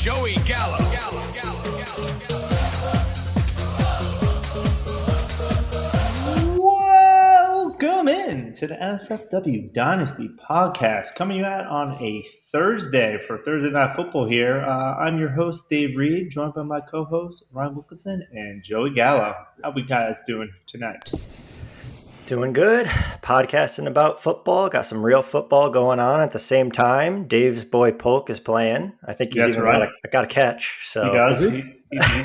Joey Gallo. Welcome in to the NSFW Dynasty podcast, coming out on a Thursday for Thursday Night Football here. I'm your host, Dave Reed, joined by my co-hosts, Ryan Wilkinson and Joey Gallo. How we guys doing tonight? Doing good. Podcasting about football. Got some real football going on at the same time. Dave's boy Polk is playing. I think he's got a catch. So he does.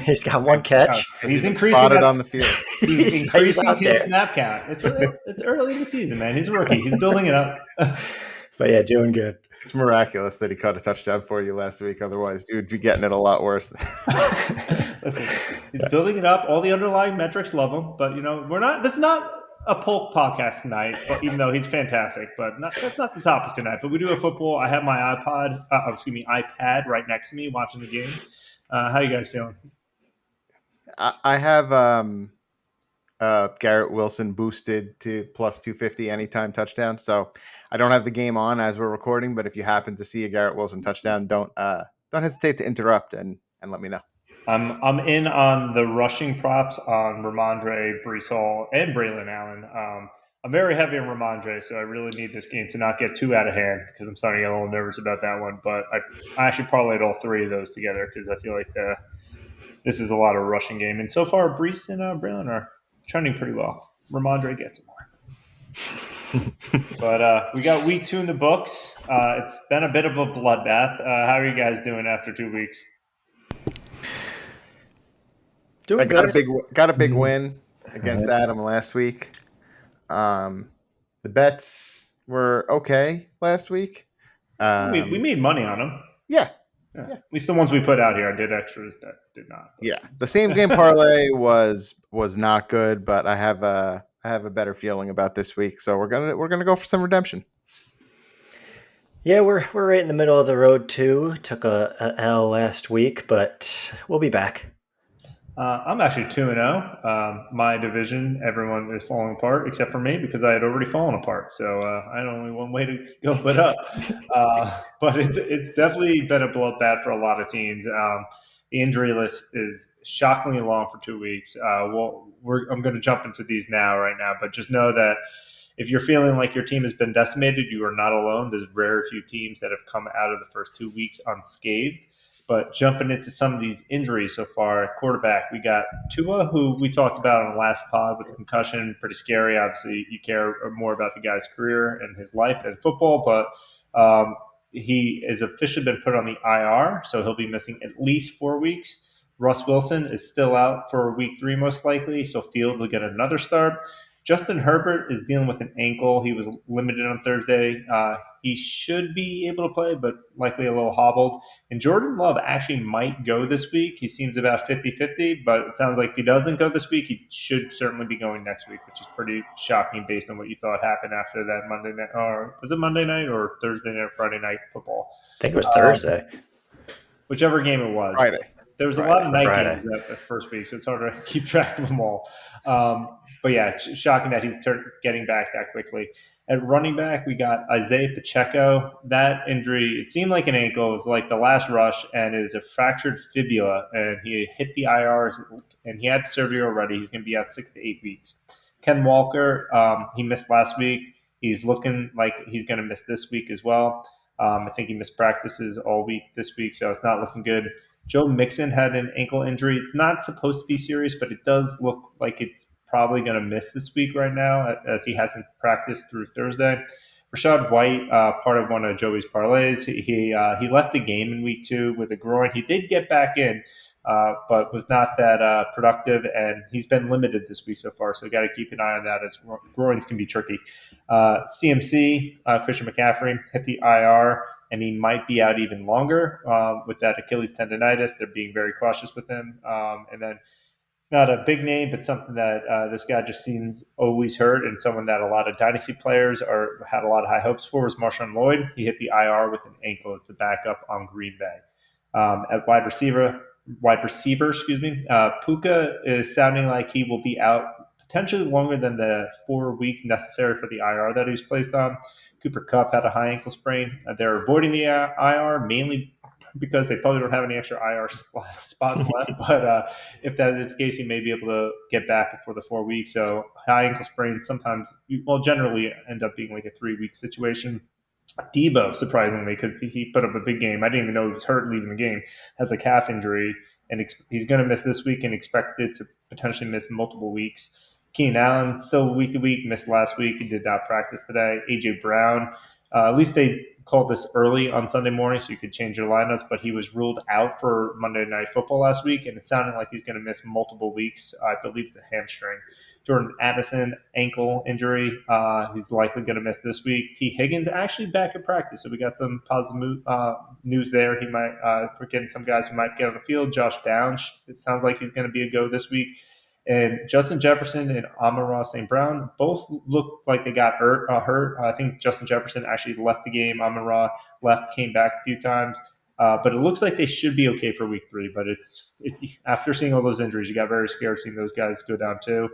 He's got one catch. He's increasing on the field. He's increasing out his there. snap count. It's early in the season, man. He's a rookie. He's building it up. But yeah, doing good. It's miraculous that he caught a touchdown for you last week. Otherwise, you would be getting it a lot worse. Listen, he's building it up. All the underlying metrics love him. But, this is not a Polk podcast tonight, but even though he's fantastic, but that's not the topic tonight. But we do have football. I have my iPad right next to me watching the game. How you guys feeling? I have Garrett Wilson boosted to plus 250 anytime touchdown. So I don't have the game on as we're recording, but if you happen to see a Garrett Wilson touchdown, don't hesitate to interrupt and let me know. I'm in on the rushing props on Ramondre, Breece Hall, and Braylon Allen. I'm very heavy on Ramondre, so I really need this game to not get too out of hand because I'm starting to get a little nervous about that one. But I actually parlayed all three of those together because I feel like this is a lot of rushing game. And so far, Breece and Braylon are trending pretty well. Ramondre gets more. But we got week 2 in the books. It's been a bit of a bloodbath. How are you guys doing after 2 weeks? I got a big win against Adam last week. The bets were okay last week. We made money on them. Yeah. At least the ones we put out here. I did extras that did not. Yeah, the same game parlay was not good, but I have a better feeling about this week, so we're gonna go for some redemption. Yeah, we're right in the middle of the road too. Took a L last week, but we'll be back. I'm actually 2-0. My division, everyone is falling apart except for me because I had already fallen apart. So I had only one way to go but up. But it's definitely been a bloodbath for a lot of teams. The injury list is shockingly long for 2 weeks. I'm going to jump into these right now. But just know that if you're feeling like your team has been decimated, you are not alone. There's very few teams that have come out of the first 2 weeks unscathed. But jumping into some of these injuries so far, at quarterback, we got Tua, who we talked about on the last pod with the concussion. Pretty scary. Obviously, you care more about the guy's career and his life than football. But he has officially been put on the IR, so he'll be missing at least 4 weeks. Russ Wilson is still out for week 3 most likely, so Fields will get another start. Justin Herbert is dealing with an ankle. He was limited on Thursday. He should be able to play, but likely a little hobbled. And Jordan Love actually might go this week. He seems about 50-50, but it sounds like if he doesn't go this week, he should certainly be going next week, which is pretty shocking based on what you thought happened after that Monday night. Or was it Monday night or Thursday night or Friday night football? I think it was Thursday. Whichever game it was. Friday. There was a lot of night games that first week, so it's hard to keep track of them all. But yeah, it's shocking that he's getting back that quickly. At running back, we got Isaiah Pacheco. That injury, it seemed like an ankle. It was like the last rush, and it is a fractured fibula, and he hit the IRs, and he had surgery already. He's going to be out 6 to 8 weeks. Ken Walker, he missed last week. He's looking like he's going to miss this week as well. I think he missed practices all week this week, so it's not looking good. Joe Mixon had an ankle injury. It's not supposed to be serious, but it does look like it's probably going to miss this week right now as he hasn't practiced through Thursday. Rashad White, part of one of Joey's parlays, he left the game in week 2 with a groin. He did get back in, but was not that productive, and he's been limited this week so far, so we got to keep an eye on that as groins can be tricky. CMC, Christian McCaffrey, hit the IR, and he might be out even longer with that Achilles tendonitis. They're being very cautious with him. And then not a big name, but something that this guy just seems always hurt, and someone that a lot of dynasty players had a lot of high hopes for was Marshawn Lloyd. He hit the IR with an ankle as the backup on Green Bay. At wide receiver, Puka is sounding like he will be out potentially longer than the 4 weeks necessary for the IR that he was placed on. Cooper Kupp had a high ankle sprain. They're avoiding the IR mainly because they probably don't have any extra IR spots left. But if that is the case, he may be able to get back before the 4 weeks. So high ankle sprains sometimes, generally end up being like a 3 week situation. Debo, surprisingly, because he put up a big game. I didn't even know he was hurt leaving the game. Has a calf injury, and he's going to miss this week and expected to potentially miss multiple weeks. Keenan Allen still week to week, missed last week. He did not practice today. AJ Brown, at least they called this early on Sunday morning so you could change your lineups, but he was ruled out for Monday Night Football last week, and it sounded like he's going to miss multiple weeks. I believe it's a hamstring. Jordan Addison, ankle injury. He's likely going to miss this week. T. Higgins actually back at practice, so we got some positive news there. He might we're getting some guys who might get on the field. Josh Downs, it sounds like he's going to be a go this week. And Justin Jefferson and Amon-Ra St. Brown both look like they got hurt. I think Justin Jefferson actually left the game. Amon-Ra left, came back a few times. But it looks like they should be okay for week 3. But after seeing all those injuries, you got very scared seeing those guys go down too.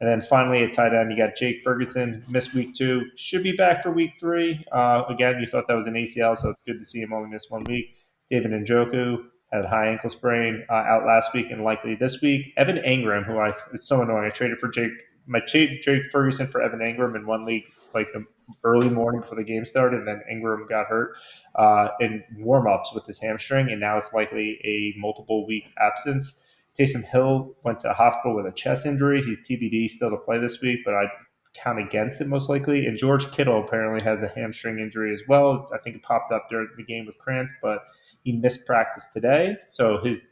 And then finally, at tight end, you got Jake Ferguson, missed week 2, should be back for week 3. Again, you thought that was an ACL, so it's good to see him only miss 1 week. David Njoku had a high ankle sprain, out last week and likely this week. Evan Engram, who it's so annoying. I traded for Jake Ferguson for Evan Engram in one league, like the early morning before the game started, and then Engram got hurt in warm-ups with his hamstring, and now it's likely a multiple-week absence. Taysom Hill went to the hospital with a chest injury. He's TBD still to play this week, but I count against it most likely. And George Kittle apparently has a hamstring injury as well. I think it popped up during the game with cramps, but he missed practice today. So his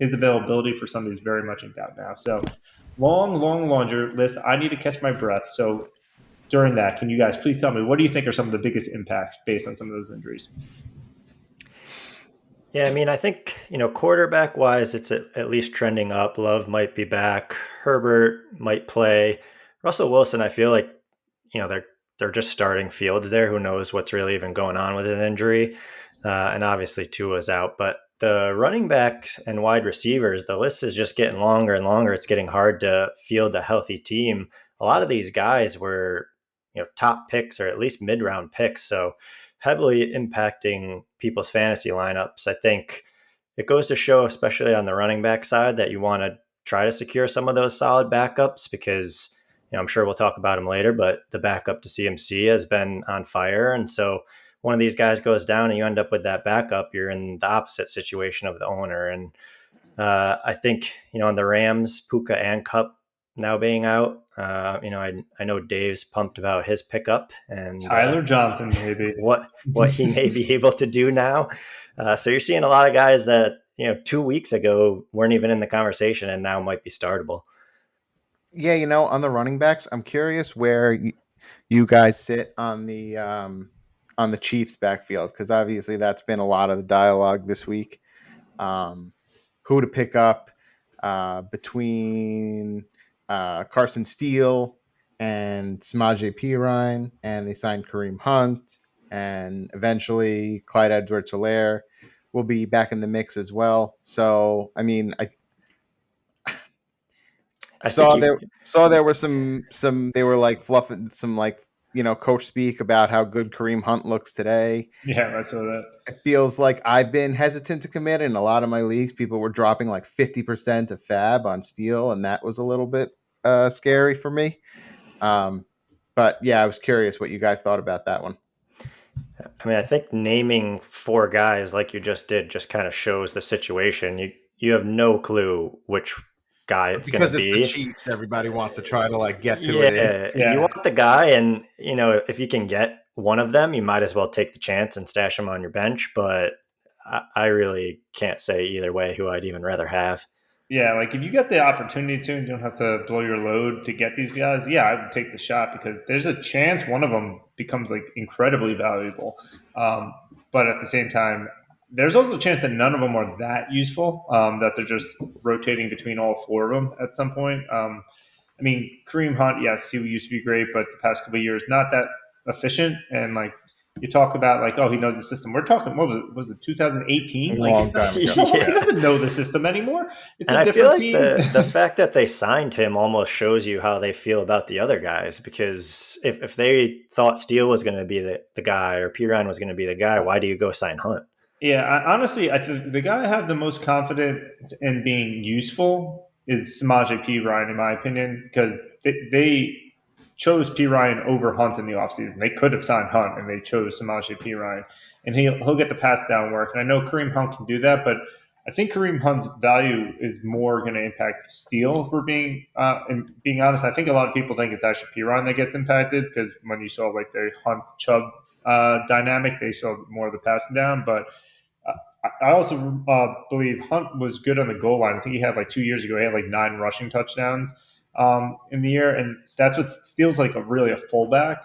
availability for Sunday is very much in doubt now. So long laundry list. I need to catch my breath. So during that, can you guys please tell me, what do you think are some of the biggest impacts based on some of those injuries? Yeah, I mean, I think, quarterback-wise, it's at least trending up. Love might be back. Herbert might play. Russell Wilson, I feel like, they're just starting Fields there. Who knows what's really even going on with an injury? And obviously Tua's out. But the running backs and wide receivers, the list is just getting longer and longer. It's getting hard to field a healthy team. A lot of these guys were, top picks or at least mid-round picks. So heavily impacting people's fantasy lineups. I think it goes to show, especially on the running back side, that you want to try to secure some of those solid backups because, I'm sure we'll talk about him later, but the backup to CMC has been on fire. And so one of these guys goes down and you end up with that backup, you're in the opposite situation of the owner. And I think, on the Rams, Puka and Kupp now being out, I know Dave's pumped about his pickup and Tyler Johnson, maybe what he may be able to do now. So you're seeing a lot of guys that 2 weeks ago weren't even in the conversation and now might be startable. Yeah, on the running backs, I'm curious where you guys sit on the Chiefs backfield, because obviously that's been a lot of the dialogue this week. Who to pick up between Carson Steele and Samaje Perine, and they signed Kareem Hunt, and eventually Clyde Edwards-Helaire will be back in the mix as well. So, I mean, I saw there was some they were like fluffing some coach speak about how good Kareem Hunt looks today. Yeah, I saw that. It feels like I've been hesitant to commit in a lot of my leagues. People were dropping like 50% of fab on Steele, and that was a little bit scary for me. But yeah, I was curious what you guys thought about that one. I mean, I think naming 4 guys like you just did just kind of shows the situation. You have no clue which guy it's going to be. Because it's the Chiefs, everybody wants to try to guess who it is. Yeah, you want the guy, and if you can get one of them, you might as well take the chance and stash them on your bench. But I really can't say either way who I'd even rather have. Yeah, if you get the opportunity to and you don't have to blow your load to get these guys, yeah, I would take the shot because there's a chance one of them becomes incredibly valuable. But at the same time, there's also a chance that none of them are that useful, that they're just rotating between all 4 of them at some point. I mean, Kareem Hunt, yes, he used to be great, but the past couple of years, not that efficient. And you talk about he knows the system. We're talking, what was it 2018? Long time ago. He doesn't know the system anymore. It's and a different team. The fact that they signed him almost shows you how they feel about the other guys. Because if they thought Steele was going to be the guy or Pirine was going to be the guy, why do you go sign Hunt? Yeah, honestly, I think the guy I have the most confidence in being useful is Samaje P. Ryan, in my opinion, because they chose P. Ryan over Hunt in the offseason. They could have signed Hunt, and they chose Samaje P. Ryan. And he'll get the pass down work. And I know Kareem Hunt can do that, but I think Kareem Hunt's value is more going to impact steal. For being honest, I think a lot of people think it's actually P. Ryan that gets impacted because when you saw like the Hunt Chubb dynamic, they saw more of the passing down, but I also believe Hunt was good on the goal line. I think he had like 2 years ago, he had like 9 rushing touchdowns in the year, and that's what Steele's like really a fullback.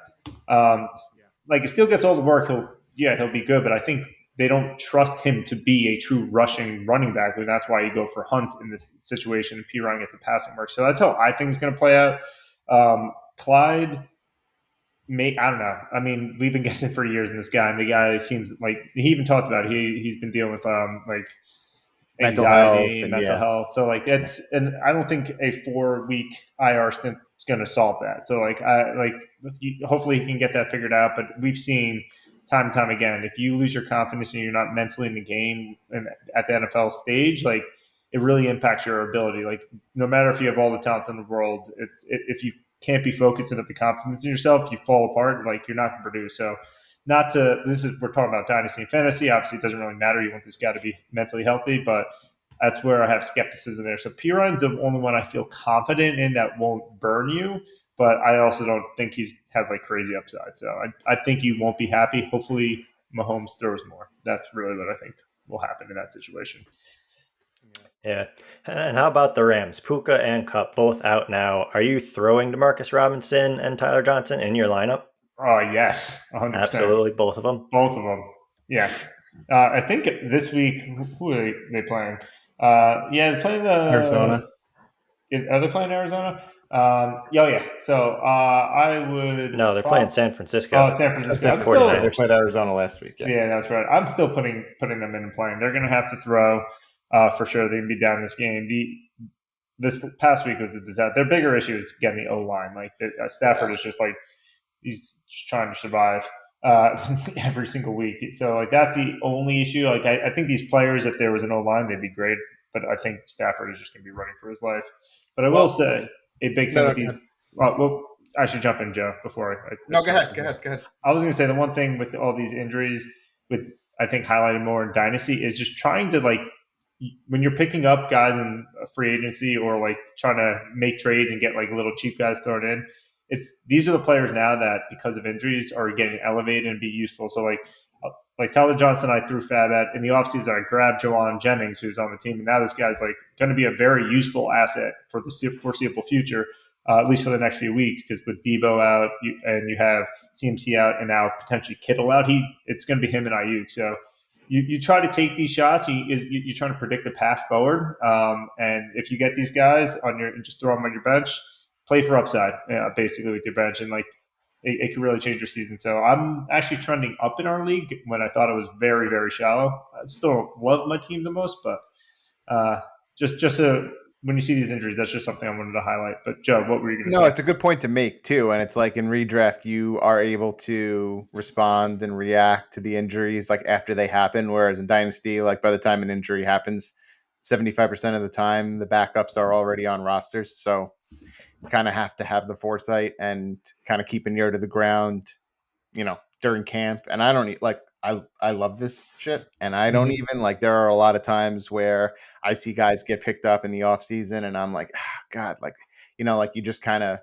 Um, Yeah. like if Steele gets all the work, he'll be good. But I think they don't trust him to be a true rushing running back, and that's why you go for Hunt in this situation. P Ryan gets the passing work, so that's how I think it's going to play out. Clyde I don't know. I mean, we've been guessing for years in this guy, and the guy seems like he even talked about it. He's been dealing with like Mental health anxiety and and mental yeah. health. So like Yeah. that's and I don't think a 4 week IR stint is going to solve that. So hopefully he can get that figured out. But we've seen time and time again, if you lose your confidence and you're not mentally in the game and at the NFL stage, like it really impacts your ability. Like no matter if you have all the talent in the world, if you can't be focused and have the confidence in yourself, you fall apart. Like you're not going to produce. So not to this is we're talking about dynasty and fantasy. Obviously, it doesn't really matter. You want this guy to be mentally healthy, but that's where I have skepticism there. So Piron's the only one I feel confident in that won't burn you, but I also don't think he has like crazy upside. So I think you won't be happy. Hopefully, Mahomes throws more. That's really what I think will happen in that situation. Yeah. Yeah. And how about the Rams? Puka and Cup both out now. Are you throwing Demarcus Robinson and Tyler Johnson in your lineup? Oh yes, 100%. Absolutely, both of them. Both of them. Yeah. I think this week, who are they playing? Yeah, they're playing Arizona. are they playing Arizona? Yeah. So I would No, they're playing San Oh, Francisco. San Oh, Francisco. San I'm Francisco. They still. 49ers. played Arizona last week. Yeah. Yeah, that's right. I'm still putting them in and playing. They're going to have to throw for sure. They're going to be down this game. This past week was a disaster. Their bigger issue is getting the O line. Like Stafford Yeah. is just like he's just trying to survive every single week. So like that's the only issue. Like I think these players, if there was an O line, they'd be great. But I think Stafford is just going to be running for his life. But I will Well, say a big no, thing no, with go ahead. these. Well, I should jump in, Joe, before I No, go jump ahead. Go in. ahead. Go ahead. I was going to say the one thing with all these injuries, with I think highlighted more in Dynasty, is just trying to like when you're picking up guys in free agency or like trying to make trades and get like little cheap guys thrown in. It's these are the players now that because of injuries are getting elevated and be useful. So like Tyler Johnson, I threw fab at in the offseason. I grabbed Jawan Jennings, who's on the team, and now this guy's like going to be a very useful asset for the foreseeable future, at least for the next few weeks. Because with Debo out and you have CMC out, and now potentially Kittle out, it's going to be him and Ayuk. So you try to take these shots. You're trying to predict the path forward, and if you get these guys on your and just throw them on your bench, play for upside, basically with your bench, and like it can really change your season. So I'm actually trending up in our league when I thought it was very very shallow. I still love my team the most, but uh, just when you see these injuries, that's just something I wanted to highlight. But Joe, what were you going to No, say? it's a good point to make too, and it's like in redraft, you are able to respond and react to the injuries like after they happen. Whereas in Dynasty, like by the time an injury happens, 75% of the time the backups are already on rosters. So you kind of have to have the foresight and kind of keep an ear to the ground, during camp. And I don't like I love this shit, and I don't Mm-hmm. even like. There are a lot of times where I see guys get picked up in the off season, and I'm like, God, like like you just kind of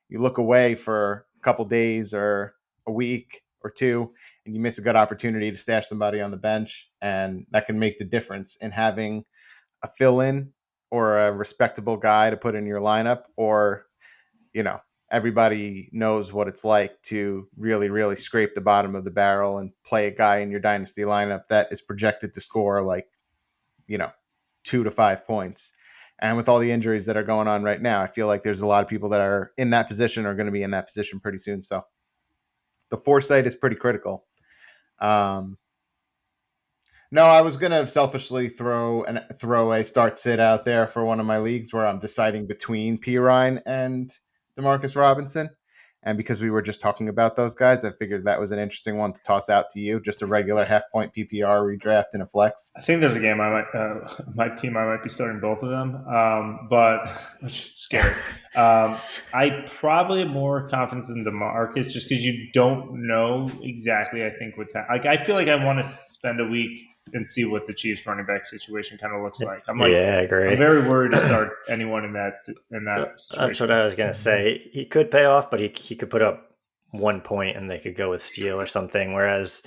you look away for a couple days or a week or two, and you miss a good opportunity to stash somebody on the bench, and that can make the difference in having a fill in or a respectable guy to put in your lineup, or you know, everybody knows what it's like to really, really scrape the bottom of the barrel and play a guy in your dynasty lineup that is projected to score like, you know, 2 to 5 points. And with all the injuries that are going on right now, I feel like there's a lot of people that are in that position or going to be in that position pretty soon. So the foresight is pretty critical. Um, no, I was gonna selfishly throw a start sit out there for one of my leagues where I'm deciding between Pirine and Demarcus Robinson. And because we were just talking about those guys, I figured that was an interesting one to toss out to you. Just a regular half-point PPR redraft and a flex. I think there's a game I might my team I might be starting both of them, but which is scary. I probably have more confidence in DeMarcus just because you don't know exactly. I think what's like. I feel like I want to spend a week and see what the Chiefs running back situation kind of looks like. I'm like, Yeah, I I'm agree. very worried to start anyone in that That's situation. what I was gonna say. He could pay off, but he could put up 1 point and they could go with Steele or something. Whereas,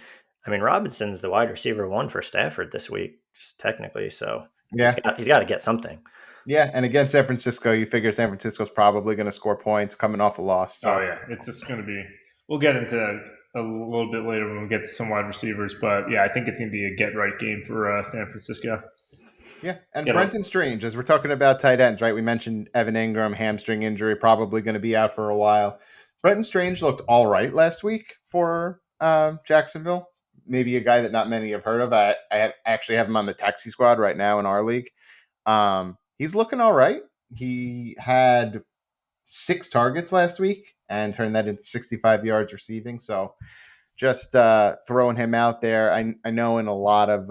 I mean, Robinson's the wide receiver one for Stafford this week, just technically. So Yeah. he's got to get something. Yeah, and against San Francisco, you figure San Francisco's probably going to score points coming off a loss. Oh So yeah, it's just going to be. We'll get into that a little bit later when we get to some wide receivers, but yeah, I think it's going to be a get right game for San Francisco. yeah, and Get Brenton Strange, as we're talking about tight ends, right? We mentioned Evan Ingram, hamstring injury, probably going to be out for a while. Brenton Strange looked all right last week for Jacksonville. Maybe a guy that not many have heard of. Actually have him on the taxi squad right now in our league. He's looking all right. He had 6 targets last week and turned that into 65 yards receiving. So just throwing him out there. I know in a lot of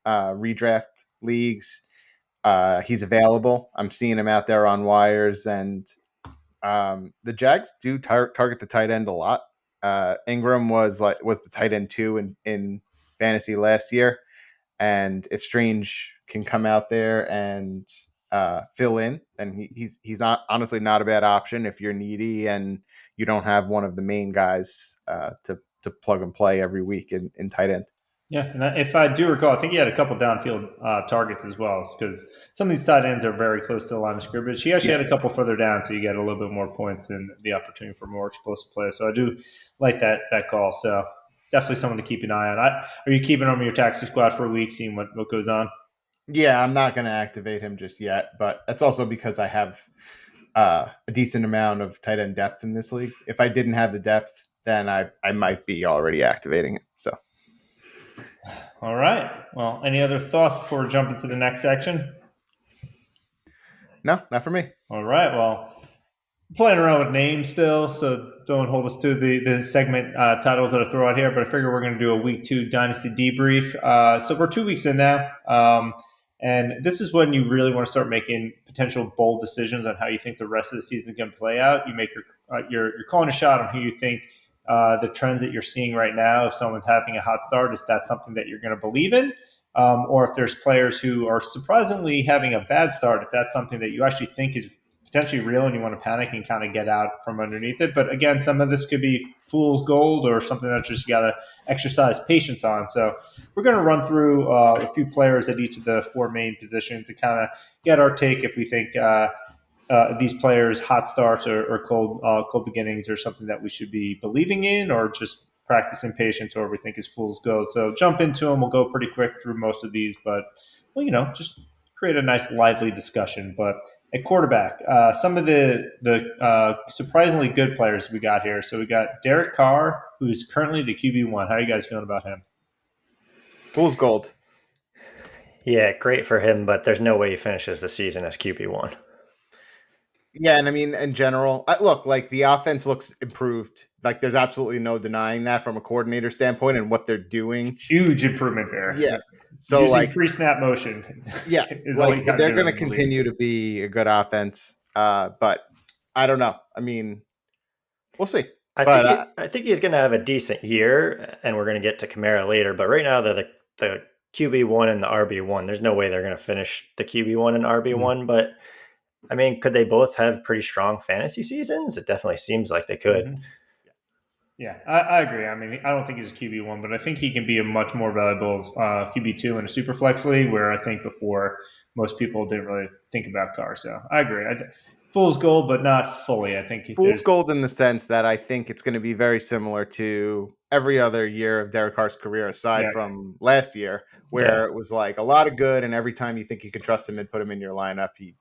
redraft leagues, he's available. I'm seeing him out there on wires, and the Jags do target the tight end a lot. Ingram was the tight end 2 in fantasy last year, and if Strange can come out there and fill in, then he's not honestly not a bad option if you're needy and you don't have one of the main guys to plug and play every week in tight end. Yeah, and if I do recall, I think he had a couple downfield targets as well, because some of these tight ends are very close to the line of scrimmage. He actually Yeah. had a couple further down, so you get a little bit more points and the opportunity for more explosive plays. So I do like that call. So definitely someone to keep an eye on. Are you keeping him on your taxi squad for a week, seeing what goes on? Yeah, I'm not going to activate him just yet, but that's also because I have a decent amount of tight end depth in this league. If I didn't have the depth, then I might be already activating it. So All right. Well, any other thoughts before we jump into the next section? no, not for me. All right. Well, playing around with names still, so don't hold us to the segment titles that I throw out here. But I figure we're going to do a week 2 Dynasty debrief. So we're 2 weeks in now, and this is when you really want to start making potential bold decisions on how you think the rest of the season can play out. You make you're calling a shot on who you think the trends that you're seeing right now. If someone's having a hot start, is that something that you're going to believe in? Or if there's players who are surprisingly having a bad start, if that's something that you actually think is potentially real and you want to panic and kind of get out from underneath it. But again, some of this could be fool's gold or something that just you got to exercise patience on. So we're going to run through a few players at each of the 4 main positions to kind of get our take if we think these players' hot starts or cold beginnings are something that we should be believing in or just practicing patience or we think is fool's gold. So jump into them. We'll go pretty quick through most of these, but well, just create a nice lively discussion. But at quarterback, some of the surprisingly good players we got here. So we got Derek Carr, who's currently the QB1. How are you guys feeling about him? Fool's gold. Yeah, great for him, but there's no way he finishes the season as QB1. Yeah, and I mean, in general, look, like the offense looks improved. Like there's absolutely no denying that from a coordinator standpoint and what they're doing. Huge improvement there. Yeah. So Using like pre-snap motion. yeah, is all you like got to they're do going to in the league. continue to be a good offense. But I don't know. I mean, we'll see. I think he's going to have a decent year, and we're going to get to Kamara later. But right now, they're the QB1 and the RB1. There's no way they're going to finish the QB1 and RB1. But I mean, could they both have pretty strong fantasy seasons? It definitely seems like they could. Mm-hmm. Yeah, I agree. I mean, I don't think he's a QB1, but I think he can be a much more valuable QB2 in a super flex league where I think before most people didn't really think about Carr. So I agree. Fool's gold, but not fully. I think fool's there's gold in the sense that I think it's going to be very similar to every other year of Derek Carr's career, aside from last year, where it was like a lot of good, and every time you think you can trust him and put him in your lineup, he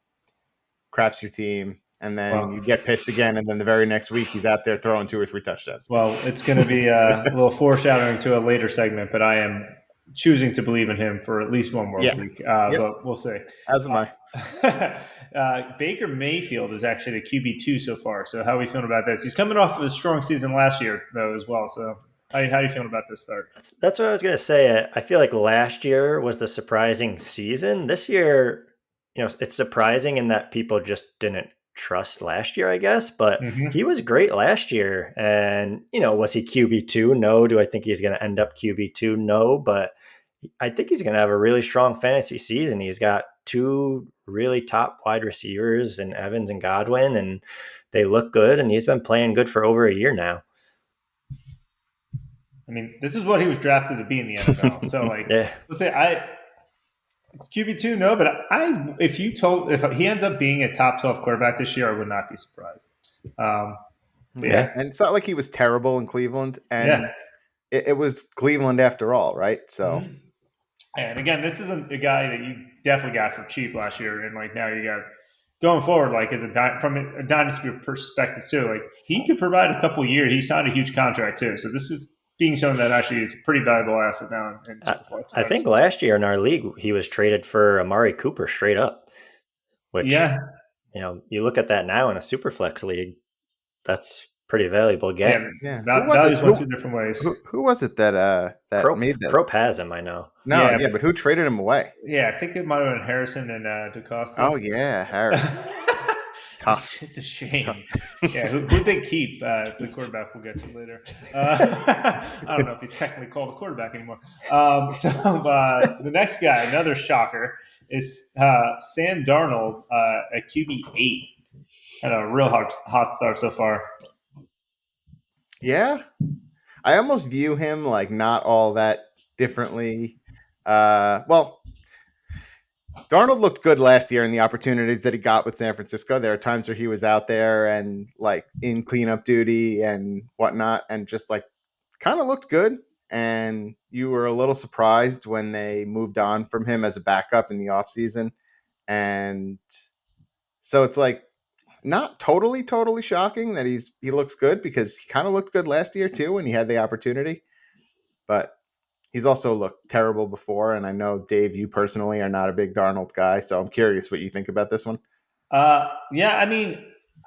craps your team. And then you get pissed again, and then the very next week he's out there throwing 2 or 3 touchdowns. Well, it's going to be a little foreshadowing to a later segment, but I am choosing to believe in him for at least one more Yeah. week, Yep. but we'll see. As am I. Baker Mayfield is actually the QB2 so far. So how are we feeling about this? He's coming off of a strong season last year, though, as well. So how are you feeling about this start? That's what I was going to say. I feel like last year was the surprising season. This year, it's surprising in that people just didn't trust last year, I guess, but he was great last year. And, was he QB2? No. Do I think he's going to end up QB2? No, but I think he's going to have a really strong fantasy season. He's got two really top wide receivers in Evans and Godwin, and they look good, and he's been playing good for over a year now. I mean, this is what he was drafted to be in the NFL. So, yeah. Let's say QB2, no, but if he ends up being a top 12 quarterback this year, I would not be surprised. Yeah, and it's not like he was terrible in Cleveland, and it was Cleveland after all, right? So, and again, this isn't a guy that you definitely got for cheap last year, and now you got going forward, from a dynasty perspective too. He could provide a couple years. He signed a huge contract too, so this is being shown that actually is a pretty valuable asset now in Superflex. I think last year in our league he was traded for Amari Cooper straight up, which you look at that now in a Superflex league, that's pretty valuable get. Yeah. Values went two different ways. Who was it that made that? Prop has him, I know. No, but who traded him away? Yeah, I think it might have been Harrison and DeCosta. Oh yeah, Harris. Tough. It's a shame. Yeah, who they keep? It's a quarterback we'll get to later. I don't know if he's technically called a quarterback anymore. The next guy, another shocker, is Sam Darnold at QB8. Had a real hot start so far. Yeah, I almost view him not all that differently. Darnold looked good last year in the opportunities that he got with San Francisco. There are times where he was out there and in cleanup duty and whatnot, and just kind of looked good. And you were a little surprised when they moved on from him as a backup in the offseason. And so it's not totally shocking that he looks good, because he kind of looked good last year too when he had the opportunity. But he's also looked terrible before, and I know, Dave, you personally are not a big Darnold guy, so I'm curious what you think about this one. Yeah, I mean,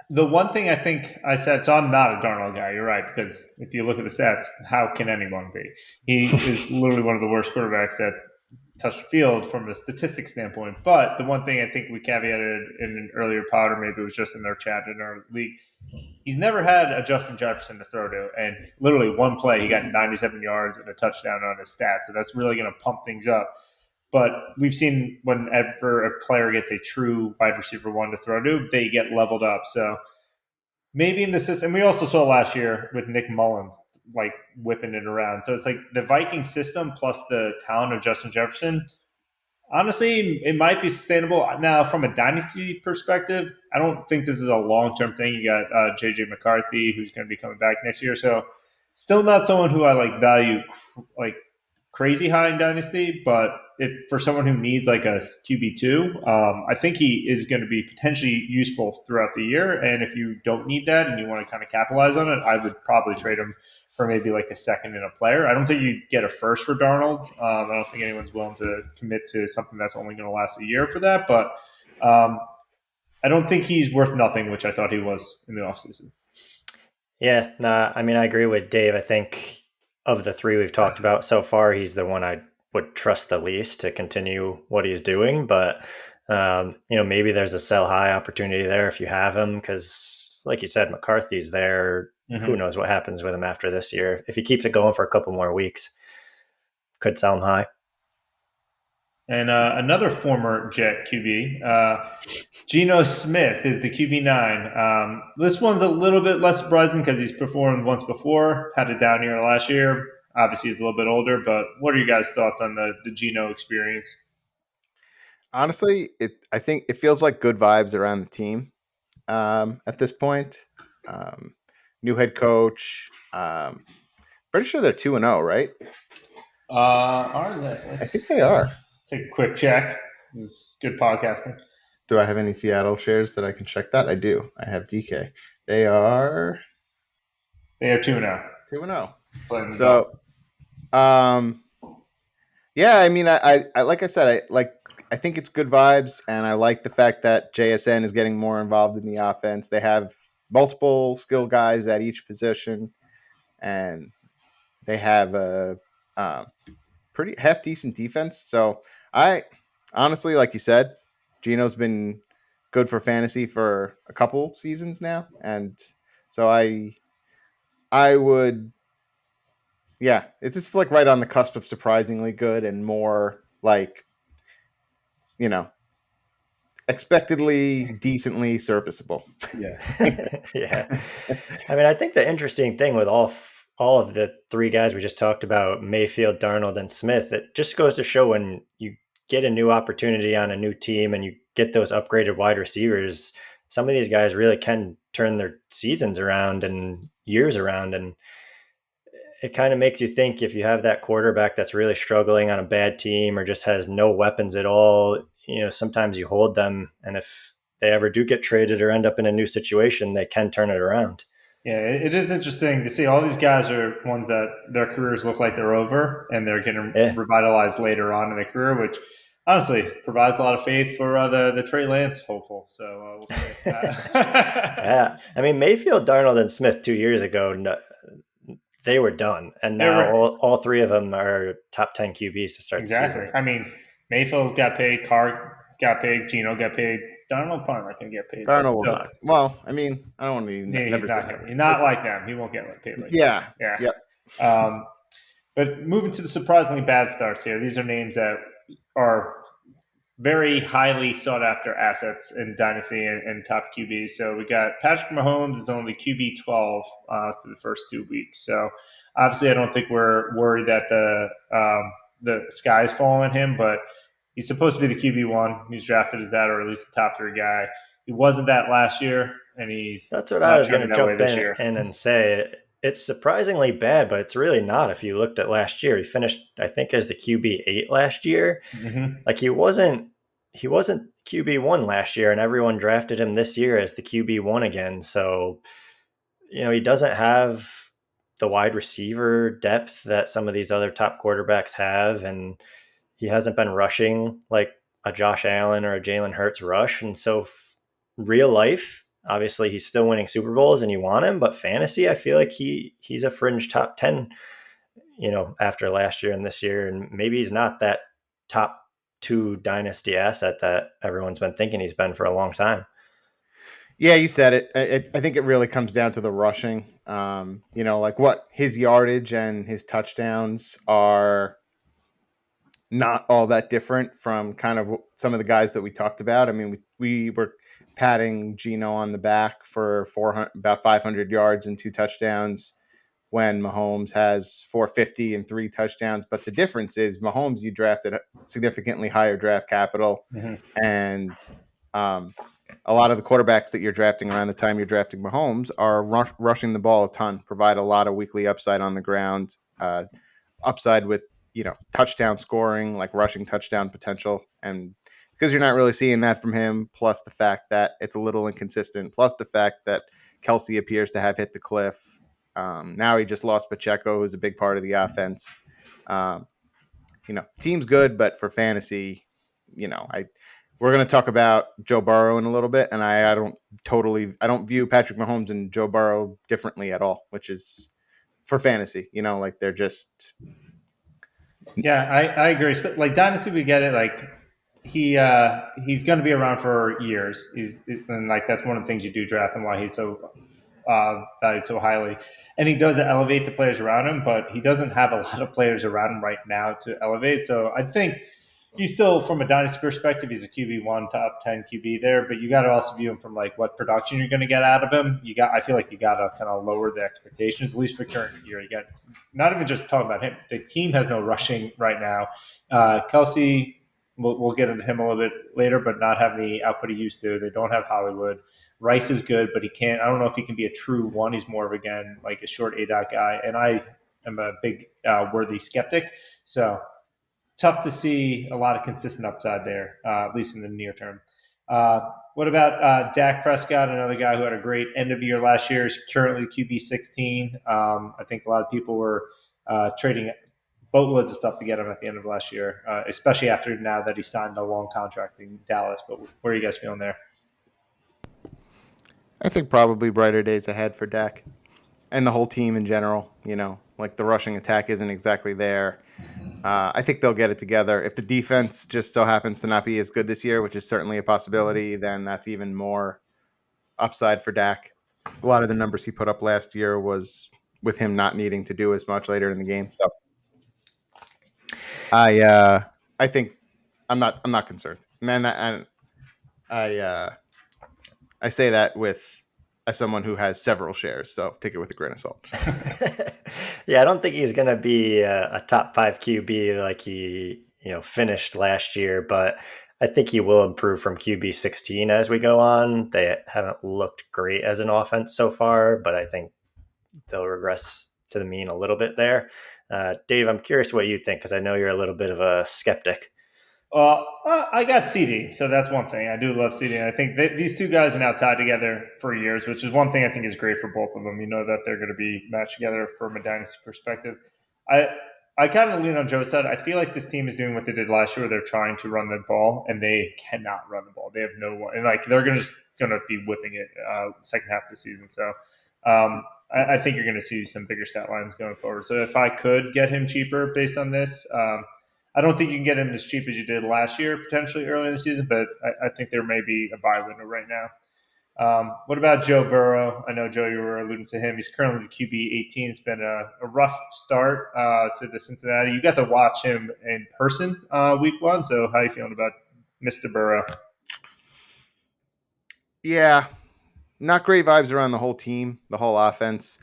the one thing I think I said, so I'm not a Darnold guy, you're right, because if you look at the stats, how can anyone be? He is literally one of the worst quarterbacks that's touched the field from a statistics standpoint. But the one thing I think we caveated in an earlier pod, or maybe it was just in their chat in our league, he's never had a Justin Jefferson to throw to, and literally one play he got 97 yards and a touchdown on his stats, so that's really going to pump things up. But we've seen whenever a player gets a true wide receiver one to throw to, they get leveled up. So maybe in the system, we also saw last year with Nick Mullins whipping it around. So it's the Viking system plus the talent of Justin Jefferson. Honestly, it might be sustainable. Now, from a dynasty perspective, I don't think this is a long-term thing. You got J.J. McCarthy, who's going to be coming back next year. So still not someone who I value crazy high in dynasty, but for someone who needs a QB2, I think he is going to be potentially useful throughout the year. And if you don't need that and you want to kind of capitalize on it, I would probably trade him for maybe a second in a player. I don't think you get a first for Darnold. I don't think anyone's willing to commit to something that's only going to last a year for that. But I don't think he's worth nothing, which I thought he was in the offseason. Yeah, I mean, I agree with Dave. I think of the three we've talked about so far, he's the one I would trust the least to continue what he's doing. But, maybe there's a sell high opportunity there if you have him, because like you said, McCarthy's there. Mm-hmm. Who knows what happens with him after this year? If he keeps it going for a couple more weeks, could sound high. And another former Jet QB, Geno Smith, is the QB9. This one's a little bit less surprising because he's performed once before, had a down year last year. Obviously, he's a little bit older, but what are your guys' thoughts on the Geno experience? Honestly, I think it feels like good vibes around the team at this point. New head coach. Pretty sure they're 2-0, right? Are they? I think they are. Take a quick check. This is good podcasting. Do I have any Seattle shares that I can check that? I do. I have DK. They are 2-0. 2-0. So, Yeah, I mean, I like I said, I think it's good vibes, and I like the fact that JSN is getting more involved in the offense. They have multiple skill guys at each position, and they have a pretty half decent defense. So I honestly, like you said, Gino's been good for fantasy for a couple seasons now, and so I would, yeah, it's just like right on the cusp of surprisingly good and more like, you know, expectedly decently serviceable. Yeah. Yeah. I mean, I think the interesting thing with all of the three guys we just talked about, Mayfield, Darnold, and Smith, it just goes to show when you get a new opportunity on a new team and you get those upgraded wide receivers, some of these guys really can turn their seasons around and years around. And it kind of makes you think if you have that quarterback that's really struggling on a bad team or just has no weapons at all, sometimes you hold them. And if they ever do get traded or end up in a new situation, they can turn it around. Yeah, it is interesting to see all these guys are ones that their careers look like they're over and they're getting Yeah. revitalized later on in their career, which honestly provides a lot of faith for the Trey Lance hopeful. So we'll see. Yeah. I mean, Mayfield, Darnold, and Smith 2 years ago, no, they were done. And They now were all three of them are top 10 QBs to start the exactly. season. I mean, Mayfield got paid, Carr got paid, Gino got paid. Darnold probably not going to get paid, but Darnold will still, not. Well, I mean, I don't want to yeah, he's never say not. never. He's not like them. He won't get paid like them. Yeah. Yeah. Yep. But moving to the surprisingly bad starts here, these are names that are very highly sought after assets in Dynasty and top QBs. So we got Patrick Mahomes is only QB 12 through the first 2 weeks. So obviously, I don't think we're worried that the sky is falling him, but he's supposed to be the QB one. He's drafted as that, or at least the top three guy. He wasn't that last year, and he's That's what I not was going trending to that way jump this year. in and say. It's surprisingly bad, but it's really not. If you looked at last year, he finished, I think, as the QB 8 last year. Mm-hmm. Like he wasn't QB 1 last year, and everyone drafted him this year as the QB 1 again. So he doesn't have the wide receiver depth that some of these other top quarterbacks have, and he hasn't been rushing like a Josh Allen or a Jalen Hurts rush. And so, real life, obviously, he's still winning Super Bowls, and you want him. But fantasy, I feel like he's a fringe top 10. After last year and this year, and maybe he's not that top 2 dynasty asset that everyone's been thinking he's been for a long time. Yeah, you said it. I think it really comes down to the rushing. Like what his yardage and his touchdowns are not all that different from kind of some of the guys that we talked about. I mean, we were patting Gino on the back for 400, about 500 yards and 2 touchdowns when Mahomes has 450 and 3 touchdowns. But the difference is Mahomes, you drafted significantly higher draft capital, Mm-hmm. and a lot of the quarterbacks that you're drafting around the time you're drafting Mahomes are rushing the ball a ton, provide a lot of weekly upside on the ground, upside with touchdown scoring, like rushing touchdown potential, and because you're not really seeing that from him, plus the fact that it's a little inconsistent, plus the fact that Kelsey appears to have hit the cliff. Now he just lost Pacheco, who's a big part of the offense. Um, team's good, but for fantasy, we're going to talk about Joe Burrow in a little bit, and I don't view Patrick Mahomes and Joe Burrow differently at all, which is for fantasy. Like they're just Yeah, I agree. Like Dynasty, we get it. Like he's going to be around for years. And like that's one of the things you do draft and why he's so valued so highly. And he does elevate the players around him, but he doesn't have a lot of players around him right now to elevate. So I think he's still, from a dynasty perspective, he's a QB 1, top 10 QB there. But you got to also view him from like what production you're going to get out of him. I feel like you got to kind of lower the expectations, at least for current year. You got not even just talking about him. The team has no rushing right now. Kelsey, we'll get into him a little bit later, but not having the output he used to. They don't have Hollywood. Rice is good, but he can't. I don't know if he can be a true one. He's more of again like a short A dot guy, and I am a big worthy skeptic. So tough to see a lot of consistent upside there, at least in the near term. What about Dak Prescott, another guy who had a great end of year last year, is currently QB 16. I think a lot of people were trading boatloads of stuff to get him at the end of last year, especially after now that he signed a long contract in Dallas. But where are you guys feeling there? I think probably brighter days ahead for Dak and the whole team in general. Like the rushing attack isn't exactly there. I think they'll get it together. If the defense just so happens to not be as good this year, which is certainly a possibility, then that's even more upside for Dak. A lot of the numbers he put up last year was with him not needing to do as much later in the game. So I think I'm not concerned, man. And I say that as someone who has several shares, so take it with a grain of salt. Yeah, I don't think he's going to be a top 5 QB like he finished last year, but I think he will improve from QB 16 as we go on. They haven't looked great as an offense so far, but I think they'll regress to the mean a little bit there. Dave, I'm curious what you think, because I know you're a little bit of a skeptic. I got CD, so that's one thing. I do love CD. And I think these two guys are now tied together for years, which is one thing I think is great for both of them. You know that they're going to be matched together from a dynasty perspective. I I kind of lean on Joe's side. I feel like this team is doing what they did last year, where they're trying to run the ball, and they cannot run the ball. They have no one, and like they're gonna be whipping it second half of the season. So I think you're going to see some bigger stat lines going forward. So if I could get him cheaper based on this. I don't think you can get him as cheap as you did last year, potentially early in the season, but I think there may be a buy window right now. What about Joe Burrow? I know, Joe, you were alluding to him. He's currently the QB 18. It's been a rough start to the Cincinnati. You got to watch him in person week one. So how are you feeling about Mr. Burrow? Yeah, not great vibes around the whole team, the whole offense.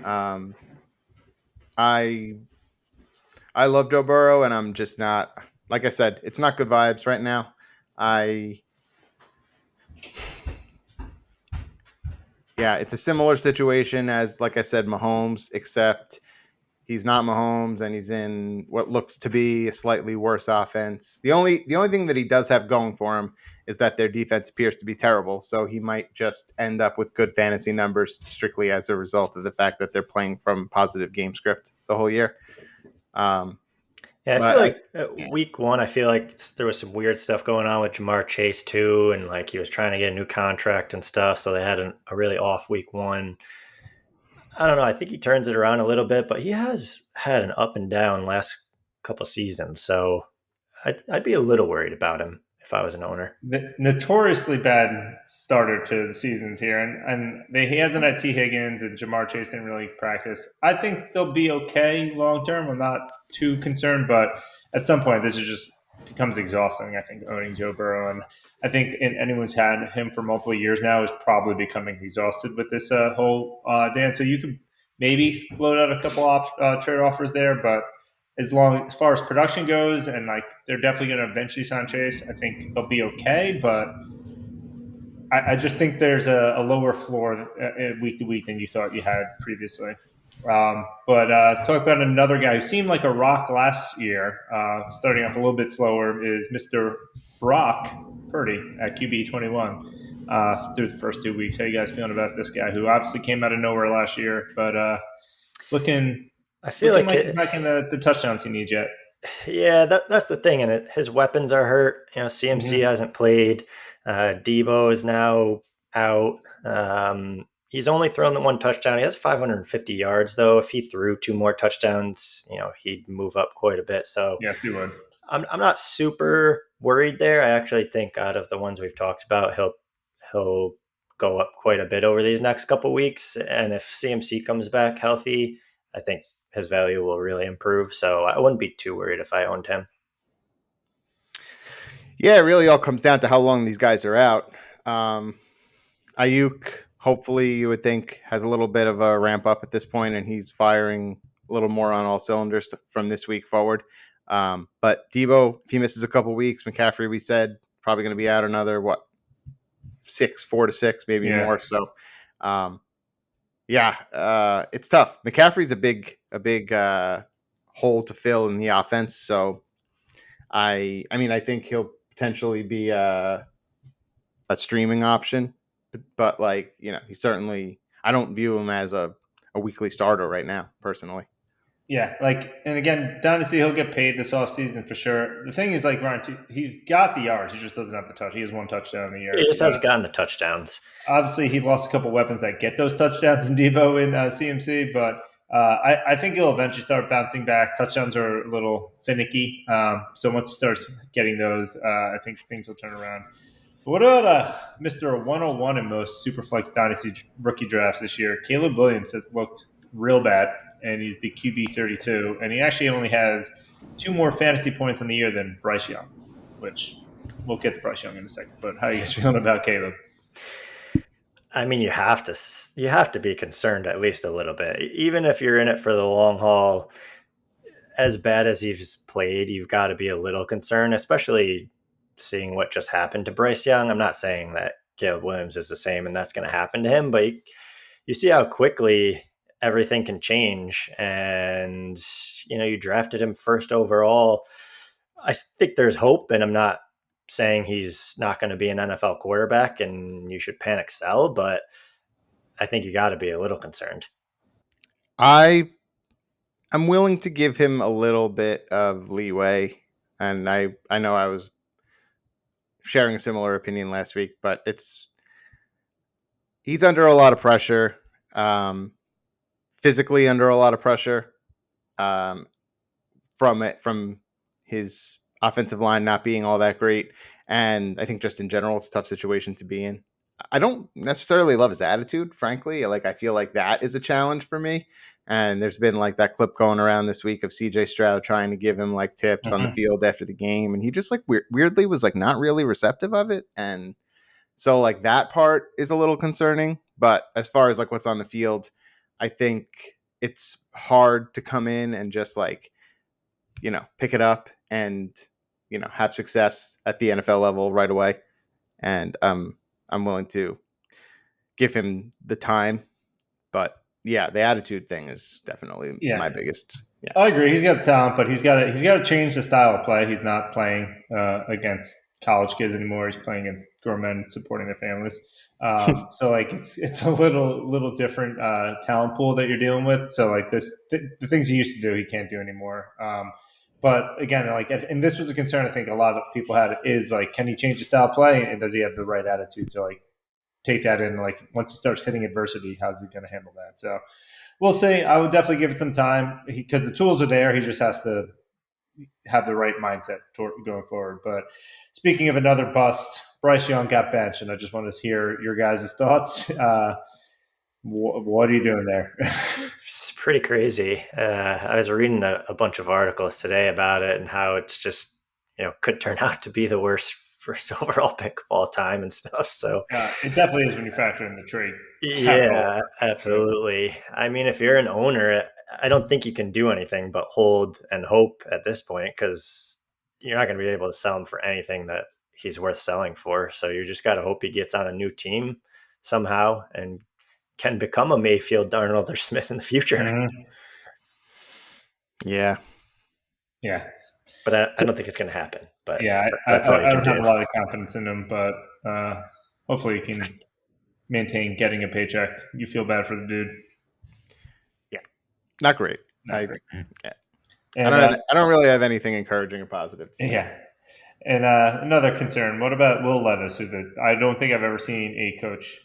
Um, I I love Joe Burrow, and I'm just not, like I said, it's not good vibes right now. Yeah, it's a similar situation as, like I said, Mahomes, except he's not Mahomes, and he's in what looks to be a slightly worse offense. The only thing that he does have going for him is that their defense appears to be terrible. So he might just end up with good fantasy numbers strictly as a result of the fact that they're playing from positive game script the whole year. Yeah, I But feel like week one, I feel like there was some weird stuff going on with Jamar Chase too, and like he was trying to get a new contract and stuff, so they had a really off week one. I don't know. I think he turns it around a little bit, but he has had an up and down last couple seasons, so I'd be a little worried about him if I was an owner. Notoriously bad starter to the seasons here, he hasn't had T. Higgins, and Jamar Chase didn't really practice. I think they'll be okay long term. I'm not too concerned, but at some point, this is just becomes exhausting. I think owning Joe Burrow, and I think anyone who's had him for multiple years now is probably becoming exhausted with this whole dance. So you could maybe float out a couple trade offers there, but as far as production goes, and like they're definitely going to eventually sign Chase, I think they'll be okay. But I just think there's a lower floor week to week than you thought you had previously. But talk about another guy who seemed like a rock last year, starting off a little bit slower, is Mr. Brock Purdy at QB 21 through the first 2 weeks. How you guys feeling about this guy who obviously came out of nowhere last year, but it's I feel like like he's back in the touchdowns he needs yet. yeah, that's the thing, and his weapons are hurt. CMC hasn't played. Debo is now out. He's only thrown the one touchdown. He has 550 yards, though. If he threw two more touchdowns, he'd move up quite a bit. So Yes, he would. I'm not super worried there. I actually think out of the ones we've talked about, he'll go up quite a bit over these next couple weeks. And if CMC comes back healthy, I think his value will really improve. So I wouldn't be too worried if I owned him. yeah, it really all comes down to how long these guys are out. Ayuk, hopefully, you would think, has a little bit of a ramp up at this point, and he's firing a little more on all cylinders from this week forward. But Debo, if he misses a couple weeks, McCaffrey, we said, probably going to be out another, 4 to 6, maybe more. So, it's tough. McCaffrey's a big hole to fill in the offense. So, I think he'll potentially be a streaming option, but he certainly, I don't view him as a weekly starter right now, personally. Yeah, and again, Dynasty, he'll get paid this offseason for sure. The thing is, like, Ryan, he's got the yards. He just doesn't have the touch. He has one touchdown in the He year. just hasn't gotten the touchdowns. Obviously, he lost a couple weapons that get those touchdowns in Debo and CMC, but I think he'll eventually start bouncing back. Touchdowns are a little finicky. So once he starts getting those, I think things will turn around. But what about Mr. 101 in most Superflex Dynasty rookie drafts this year? Caleb Williams has looked real bad, and he's the QB 32, and he actually only has 2 more fantasy points on the year than Bryce Young, which we'll get to Bryce Young in a second. But how are you guys feeling about Caleb? I mean, you have to be concerned at least a little bit, even if you're in it for the long haul. As bad as he's played, you've got to be a little concerned, especially seeing what just happened to Bryce Young. I'm not saying that Caleb Williams is the same and that's going to happen to him, but you see how quickly everything can change. And, you drafted him first overall. I think there's hope, and I'm not saying he's not going to be an NFL quarterback and you should panic sell, but I think you got to be a little concerned. I'm willing to give him a little bit of leeway, and I know I was sharing a similar opinion last week, but he's under a lot of pressure, physically under a lot of pressure, um, from his offensive line not being all that great, and I think just in general it's a tough situation to be in. I don't necessarily love his attitude, frankly. Like, I feel like that is a challenge for me. And there's been like that clip going around this week of CJ Stroud trying to give him like tips on the Mm-hmm. field after the game, and he just like weirdly was like not really receptive of it. And so like that part is a little concerning. But as far as like what's on the field, I think it's hard to come in and just like, pick it up and, have success at the NFL level right away. And I'm willing to give him the time. But yeah, the attitude thing is definitely Yeah, my biggest. Yeah. I agree. He's got talent, but he's got to change the style of play. He's not playing against college kids anymore. He's playing against grown men supporting their families. So like it's a little different talent pool that you're dealing with. So like the things he used to do, he can't do anymore. But again, and this was a concern I think a lot of people had is like, can he change his style of play, and does he have the right attitude to like take that in? Like once he starts hitting adversity, how's he going to handle that? So we'll see. I would definitely give it some time because the tools are there. He just has to have the right mindset going forward. But speaking of another bust, Bryce Young got benched, and I just want to hear your guys' thoughts. What are you doing there? It's pretty crazy. I was reading a bunch of articles today about it and how it's just, could turn out to be the worst first overall pick of all time and stuff. So, It definitely is when you factor in the trade capital. yeah, absolutely. I mean, if you're an owner, I don't think you can do anything but hold and hope at this point because you're not going to be able to sell him for anything that he's worth selling for. So you just got to hope he gets on a new team somehow and can become a Mayfield, Darnold, or Smith in the future. Mm-hmm. Yeah. Yeah. But I don't think it's going to happen. But Yeah, that's all you I can don't have do. a lot of confidence in him, but hopefully he can maintain getting a paycheck. You feel bad for the dude. Yeah. Not great. Not great. Yeah. And I don't really have anything encouraging or positive to say. yeah. And another concern: what about Will Levis? I don't think I've ever seen a coach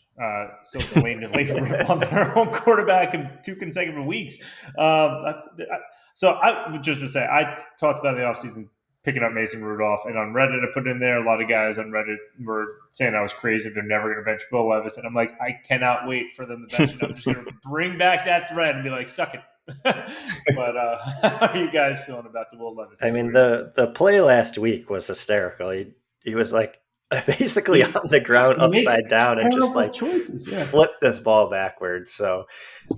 so blatantly rip on their own quarterback in 2 consecutive weeks. So I would just say I talked about in the offseason picking up Mason Rudolph, and on Reddit I put in there. A lot of guys on Reddit were saying I was crazy. They're never going to bench Will Levis, and I'm like, I cannot wait for them to bench him. I'm just going to bring back that thread and be like, suck it. But how are you guys feeling about the Will Levis I mean, situation? the play last week was hysterical. He was like basically on the ground He makes upside down and just terrible like choices. Yeah. flipped this ball backwards. So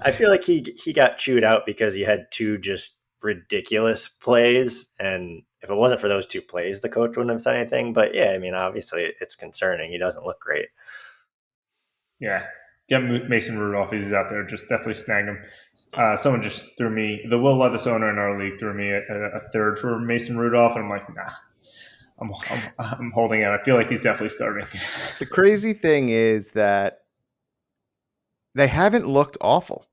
I feel like he got chewed out because he had two just ridiculous plays. And if it wasn't for those two plays, the coach wouldn't have said anything. But yeah, I mean, obviously it's concerning. He doesn't look great. Yeah. Get Mason Rudolph. He's out there. Just definitely snag him. Someone just threw me, the Will Levis owner in our league threw me a third for Mason Rudolph. And I'm like, nah, I'm holding out. I feel like he's definitely starting. The crazy thing is that they haven't looked awful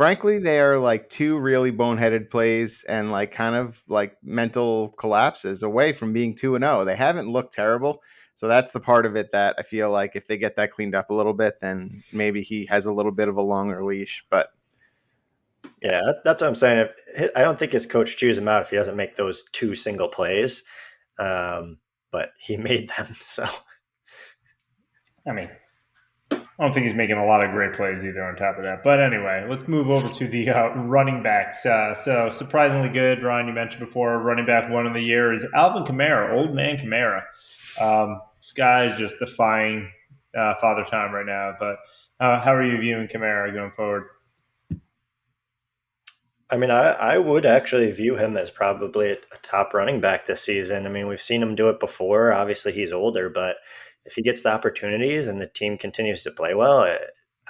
frankly, they are like two really boneheaded plays and like kind of like mental collapses away from being 2-0. They haven't looked terrible. So that's the part of it that I feel like if they get that cleaned up a little bit, then maybe he has a little bit of a longer leash. But Yeah, that's what I'm saying. I don't think his coach chews him out if he doesn't make those two single plays, but he made them. So I mean, I don't think he's making a lot of great plays either on top of that. But anyway, let's move over to the running backs. So surprisingly good. Ryan, you mentioned before, running back one of the year is Alvin Kamara, old man Kamara. This guy is just defying father time right now. But how are you viewing Kamara going forward? I mean, I would actually view him as probably a top running back this season. I mean, we've seen him do it before. Obviously, he's older, but if he gets the opportunities and the team continues to play well,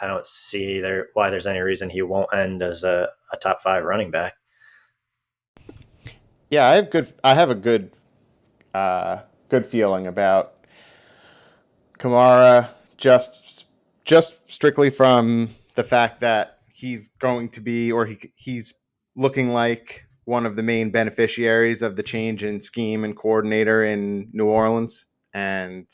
I don't see why there's any reason he won't end as a top 5 running back. yeah, I have a good feeling about Kamara, just strictly from the fact that he's going to be, or he's looking like one of the main beneficiaries of the change in scheme and coordinator in New Orleans, and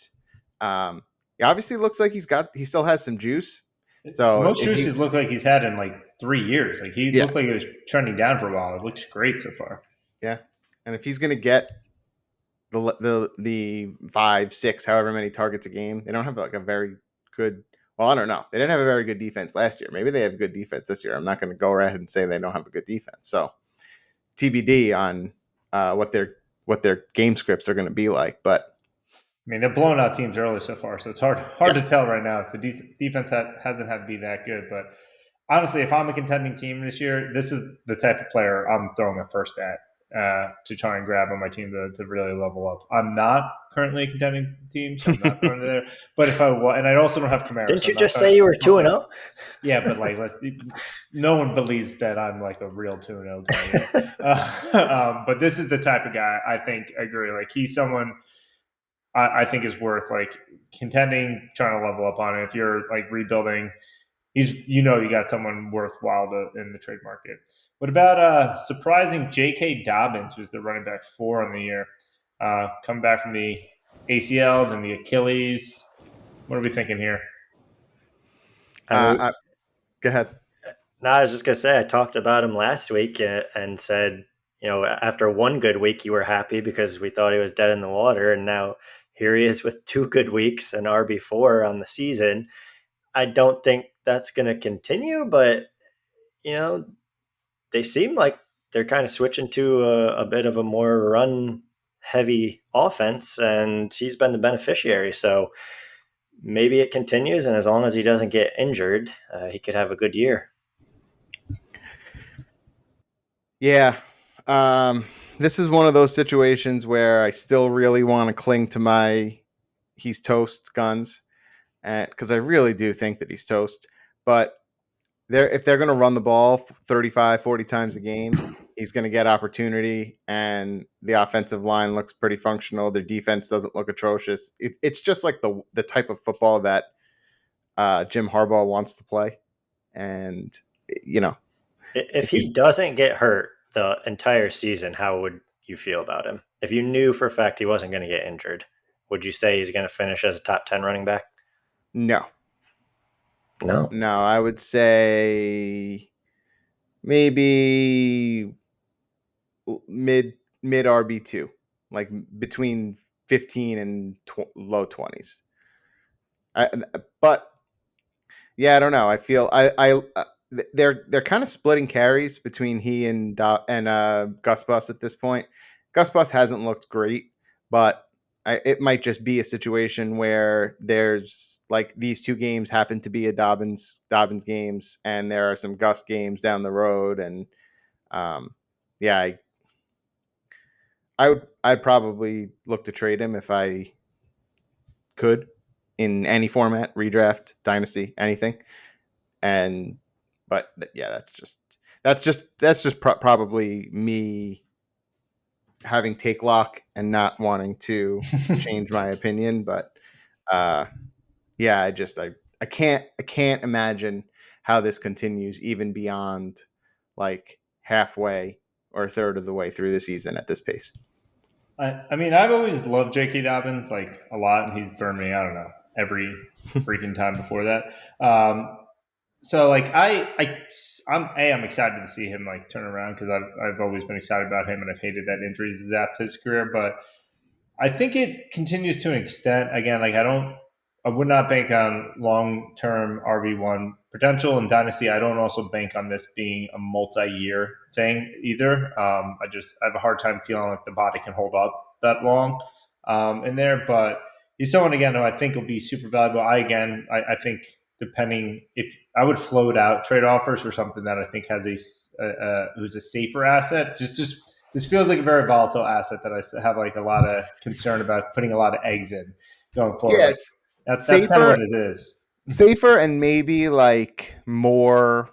he obviously looks like he still has some juice. It's the So most if juice he, he's looked like he's had in like 3 years. Like he yeah, looked like he was trending down for a while. It looks great so far. yeah, and if he's going to get the 5, 6, however many targets a game. They don't have like a very good. Well, I don't know. They didn't have a very good defense last year. Maybe they have good defense this year. I'm not going to go ahead and say they don't have a good defense. So TBD on what their game scripts are going to be like. But I mean, they're blowing out teams early so far, so it's hard yeah, to tell right now if the defense hasn't had to be that good. But honestly, if I'm a contending team this year, this is the type of player I'm throwing a first at to try and grab on my team to really level up. I'm not currently a contending team, so I'm not throwing it there. But if I was, and I also don't have Kamara, Didn't so you I'm not just say trying. you were 2-0? Yeah, but like, no one believes that I'm like a real 2-0 guy yet. But this is the type of guy I think I agree. Like he's someone I think is worth like contending, trying to level up on it. If you're like rebuilding, you got someone worthwhile in the trade market. What about surprising J.K. Dobbins, who's the running back 4 on the year, coming back from the ACL, then the Achilles? What are we thinking here? I mean, go ahead. no, I was just gonna say I talked about him last week and said, after one good week you were happy because we thought he was dead in the water, and now here he is with 2 good weeks and RB4 on the season. I don't think that's gonna continue, but you know they seem like they're kind of switching to a bit of a more run heavy offense, and he's been the beneficiary. So maybe it continues, and as long as he doesn't get injured, he could have a good year. Yeah. This is one of those situations where I still really want to cling to my he's toast guns, because I really do think that he's toast. But if they're going to run the ball 35, 40 times a game, he's going to get opportunity, and the offensive line looks pretty functional. Their defense doesn't look atrocious. It's just like the type of football that Jim Harbaugh wants to play. And, If he doesn't get hurt the entire season, how would you feel about him? If you knew for a fact he wasn't going to get injured, would you say he's going to finish as a top 10 running back? No. No. No, I would say maybe mid RB2, like between 15 and low 20s. But yeah, I don't know. I feel they're kind of splitting carries between he and Gus Bus at this point. Gus Bus hasn't looked great, but it might just be a situation where there's like these two games happen to be a Dobbins games, and there are some Gus games down the road, and yeah, I'd probably look to trade him if I could in any format, redraft, dynasty, anything. And but yeah, that's just probably me having take lock and not wanting to change my opinion. But uh, yeah, I can't imagine how this continues even beyond like halfway or a third of the way through the season at this pace. I mean, I've always loved J.K. Dobbins like a lot, and he's burned me. I don't know every freaking time before that. So like I'm excited to see him like turn around because I've always been excited about him, and I've hated that injuries has zapped his career, but I think it continues to an extent. Again, like I would not bank on long term RB1 potential in Dynasty. I don't also bank on this being a multi year thing either. I have a hard time feeling like the body can hold up that long in there. But he's someone again who I think will be super valuable. I think depending if I would float out trade offers for something that I think has who's a safer asset. Just this feels like a very volatile asset that I still have like a lot of concern about putting a lot of eggs in going forward. Yeah, Like it's that's kind of safer, what it is. safer, and maybe like more,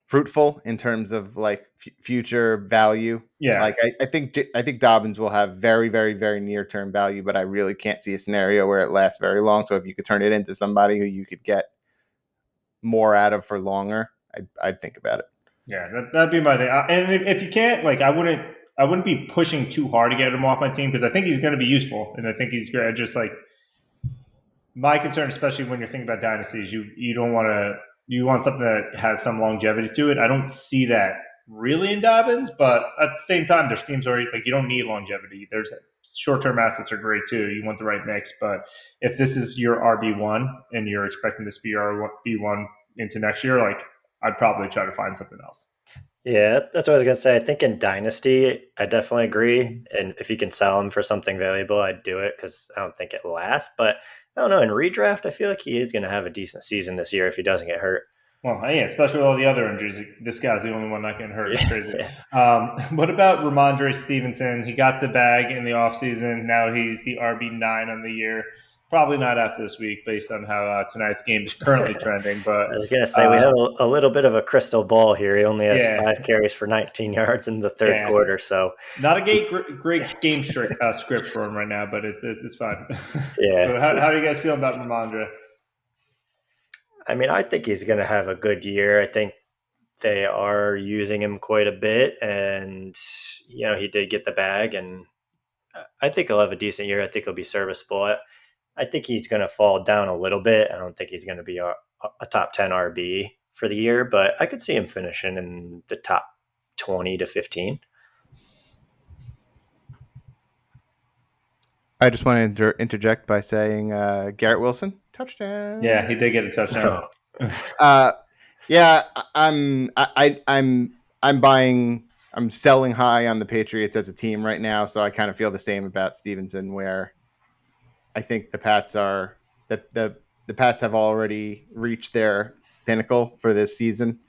fruitful in terms of like future value. Yeah, Like I think Dobbins will have very, very, very near term value, but I really can't see a scenario where it lasts very long. So if you could turn it into somebody who you could get more out of for longer, I'd think about it. yeah, that'd be my thing. And if you can't, like, I wouldn't be pushing too hard to get him off my team because I think he's going to be useful and I think he's great. I just like my concern, especially when you're thinking about dynasties, you don't want to you want something that has some longevity to it. I don't see that really in Dobbins, but at the same time, there's teams where like you don't need longevity. There's short term assets are great too. You want the right mix, but if this is your RB1 and you're expecting this to be your RB1 into next year, like I'd probably try to find something else. Yeah, that's what I was gonna say. I think in Dynasty, I definitely agree. And if you can sell him for something valuable, I'd do it because I don't think it lasts. But I don't know. In redraft, I feel like he is gonna have a decent season this year if he doesn't get hurt. Well, yeah, especially with all the other injuries. This guy's the only one not getting hurt. It's crazy. Yeah. What about Ramondre Stevenson? He got the bag in the offseason. Now he's the RB9 on the year. Probably not after this week based on how tonight's game is currently trending. But I was gonna say we have a little bit of a crystal ball here. He only has yeah, 5 carries for 19 yards in the third yeah. quarter. So Not a great game script for him right now, but it's fine. yeah, So how do you guys feel about Ramondre? I mean, I think he's gonna have a good year. I think they are using him quite a bit, and he did get the bag, and I think he'll have a decent year. I think he'll be serviceable. I think he's going to fall down a little bit. I don't think he's going to be a top 10 RB for the year, but I could see him finishing in the top 20 to 15. I just want to interject by saying Garrett Wilson touchdown. Yeah, he did get a touchdown. Yeah, I'm buying. I'm selling high on the Patriots as a team right now, so I kind of feel the same about Stevenson, where I think the Pats are that the Pats have already reached their pinnacle for this season,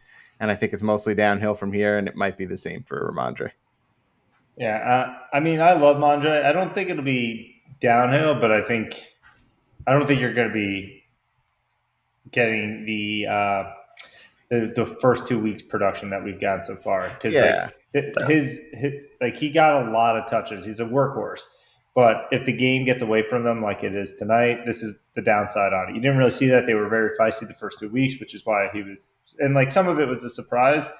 and I think it's mostly downhill from here, and it might be the same for Ramondre. Yeah, I mean, I love Mondre. I don't think it'll be downhill, but I don't think you're going to be getting the first 2 weeks production that we've gotten so far because Yeah, like like he got a lot of touches. He's a workhorse, but if the game gets away from them like it is tonight, this is the downside on it. You didn't really see that they were very feisty the first 2 weeks, which is why he was, and like some of it was a surprise.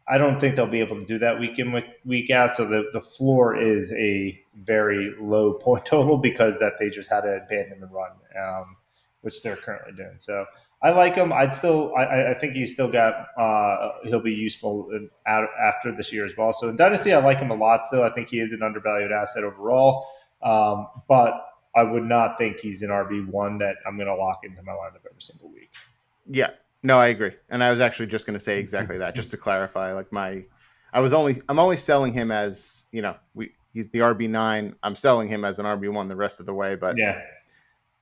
I don't think they'll be able to do that week in week out. So the floor is a very low point total because that they just had to abandon the run, which they're currently doing. So I like him. I think he's still got. He'll be useful after this year as well. So in Dynasty, I like him a lot. Still, I think he is an undervalued asset overall. But I would not think he's an RB1 that I'm going to lock into my lineup every single week. yeah. No, I agree, and I was actually just going to say exactly that, just to clarify. Like I'm only selling him as he's the RB9. I'm selling him as an RB1 the rest of the way, but Yeah.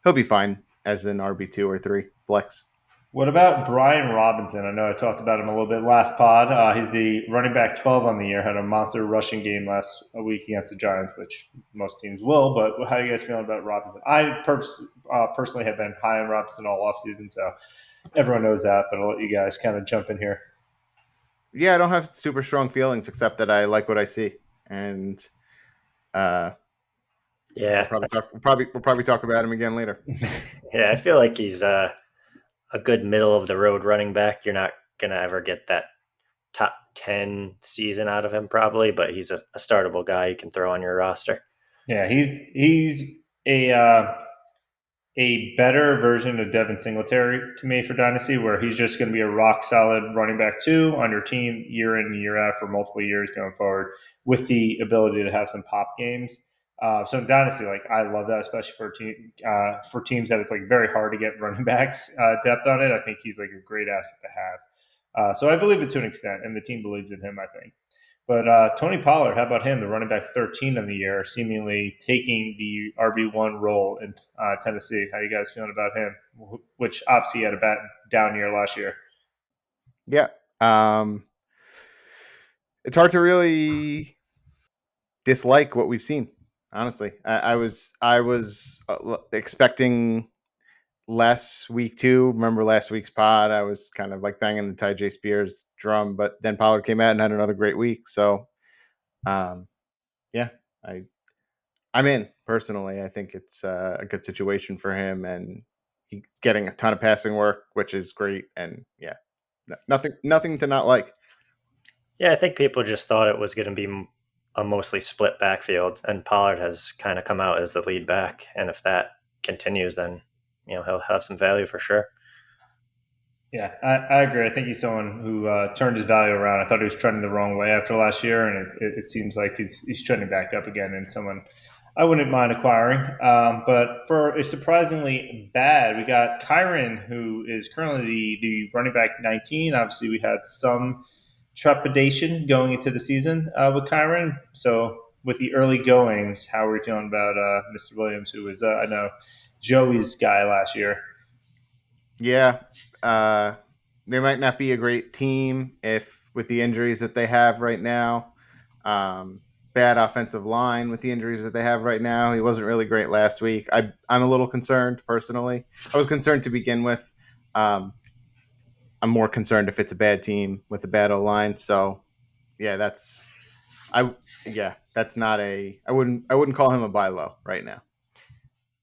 he'll be fine as an RB2 or 3 flex. What about Brian Robinson? I know I talked about him a little bit last pod. He's the running back 12 on the year. Had a monster rushing game last week against the Giants, which most teams will. But how are you guys feeling about Robinson? I personally have been high on Robinson all offseason, so everyone knows that. But I'll let you guys kind of jump in here. Yeah, I don't have super strong feelings except that I like what I see, and Yeah, we'll probably talk about him again later. yeah, I feel like he's a good middle of the road running back. You're not gonna ever get that top 10 season out of him probably, but he's a startable guy you can throw on your roster. Yeah, he's a better version of Devin Singletary to me for Dynasty, where he's just going to be a rock solid running back two on your team year in and year out for multiple years going forward, with the ability to have some pop games. So in Dynasty, like I love that, especially for teams that it's like very hard to get running backs depth on it. I think he's like a great asset to have. So I believe it to an extent, and the team believes in him, I think. But Tony Pollard, how about him, the running back 13 in the year, seemingly taking the RB1 role in Tennessee? How you guys feeling about him? Which obviously had a down year last year. Yeah. It's hard to really dislike what we've seen. Honestly, I was expecting less week 2. Remember last week's pod? I was kind of like banging the Ty J Spears drum, but then Pollard came out and had another great week. So, yeah, I'm in personally. I think it's a good situation for him, and he's getting a ton of passing work, which is great. And yeah, nothing to not like. Yeah, I think people just thought it was going to be a mostly split backfield, and Pollard has kind of come out as the lead back. And if that continues, then he'll have some value for sure. Yeah, I agree. I think he's someone who turned his value around. I thought he was trending the wrong way after last year, and it seems like he's trending back up again, and someone I wouldn't mind acquiring. But for a surprisingly bad, we got Kyron, who is currently the running back 19. Obviously, we had some trepidation going into the season with Kyron. So with the early goings, how are we feeling about Mr. Williams, who was, I know, Joey's guy last year? Yeah, they might not be a great team if with the injuries that they have right now. Bad offensive line with the injuries that they have right now. He wasn't really great last week. I'm a little concerned personally. I was concerned to begin with. I'm more concerned if it's a bad team with a bad O line. So yeah, that's not a I wouldn't call him a buy low right now.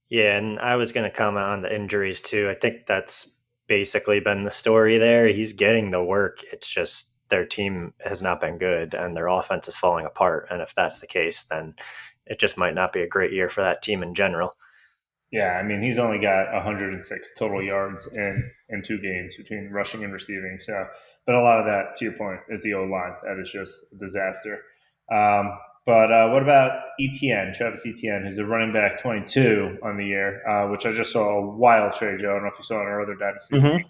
Yeah, and I was going to comment on the injuries too. I think that's basically been the story there. He's getting the work. It's just their team has not been good and their offense is falling apart. And if that's the case, then it just might not be a great year for that team in general. Yeah, I mean, he's only got 106 total yards in 2 games between rushing and receiving. So, but a lot of that, to your point, is the O line. That is just a disaster. But what about ETN, Travis Etienne, who's a running back 22 on the year, which I just saw a wild trade, Joe. I don't know if you saw in our other dynasty league.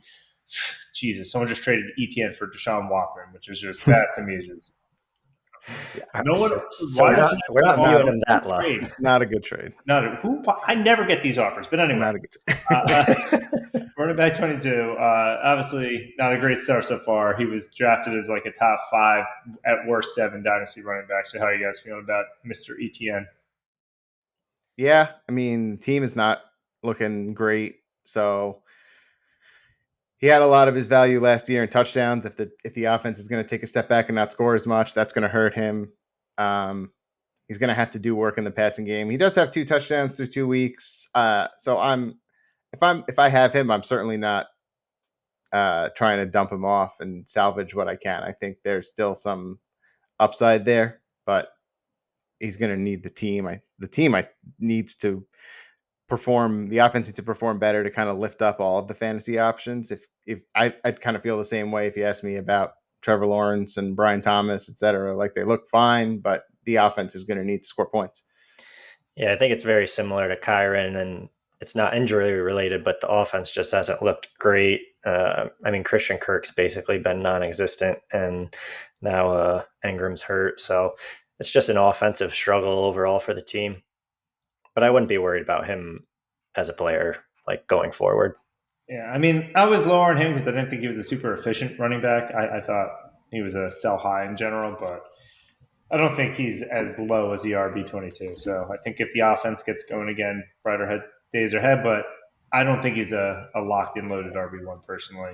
Jesus, someone just traded ETN for Deshaun Watson, which is just that to me is just no one. So Why does we're not viewing him that low. It's not a good trade. I never get these offers, but anyway. Not a good trade. Running back 22, obviously not a great start so far. He was drafted as like a top 5, at worst 7 dynasty running back. So how are you guys feeling about Mr. ETN? Yeah, I mean, team is not looking great. So he had a lot of his value last year in touchdowns. If the offense is going to take a step back and not score as much, that's going to hurt him. He's going to have to do work in the passing game. He does have 2 touchdowns through 2 weeks. So if I have him, I'm certainly not trying to dump him off and salvage what I can. I think there's still some upside there, but he's going to need the team. The team needs to perform. The offense needs to perform better to kind of lift up all of the fantasy options. If I'd kind of feel the same way if you asked me about Trevor Lawrence and Brian Thomas, et cetera. Like they look fine, but the offense is going to need to score points. Yeah, I think it's very similar to Kyron, and it's not injury related, but the offense just hasn't looked great. I mean, Christian Kirk's basically been non-existent, and now Ingram's hurt, so it's just an offensive struggle overall for the team. But I wouldn't be worried about him as a player, like going forward. Yeah, I mean, I was lower on him because I didn't think he was a super efficient running back. I thought he was a sell high in general, but I don't think he's as low as the RB22. So I think if the offense gets going again, days are ahead. But I don't think he's a locked in loaded RB1 personally.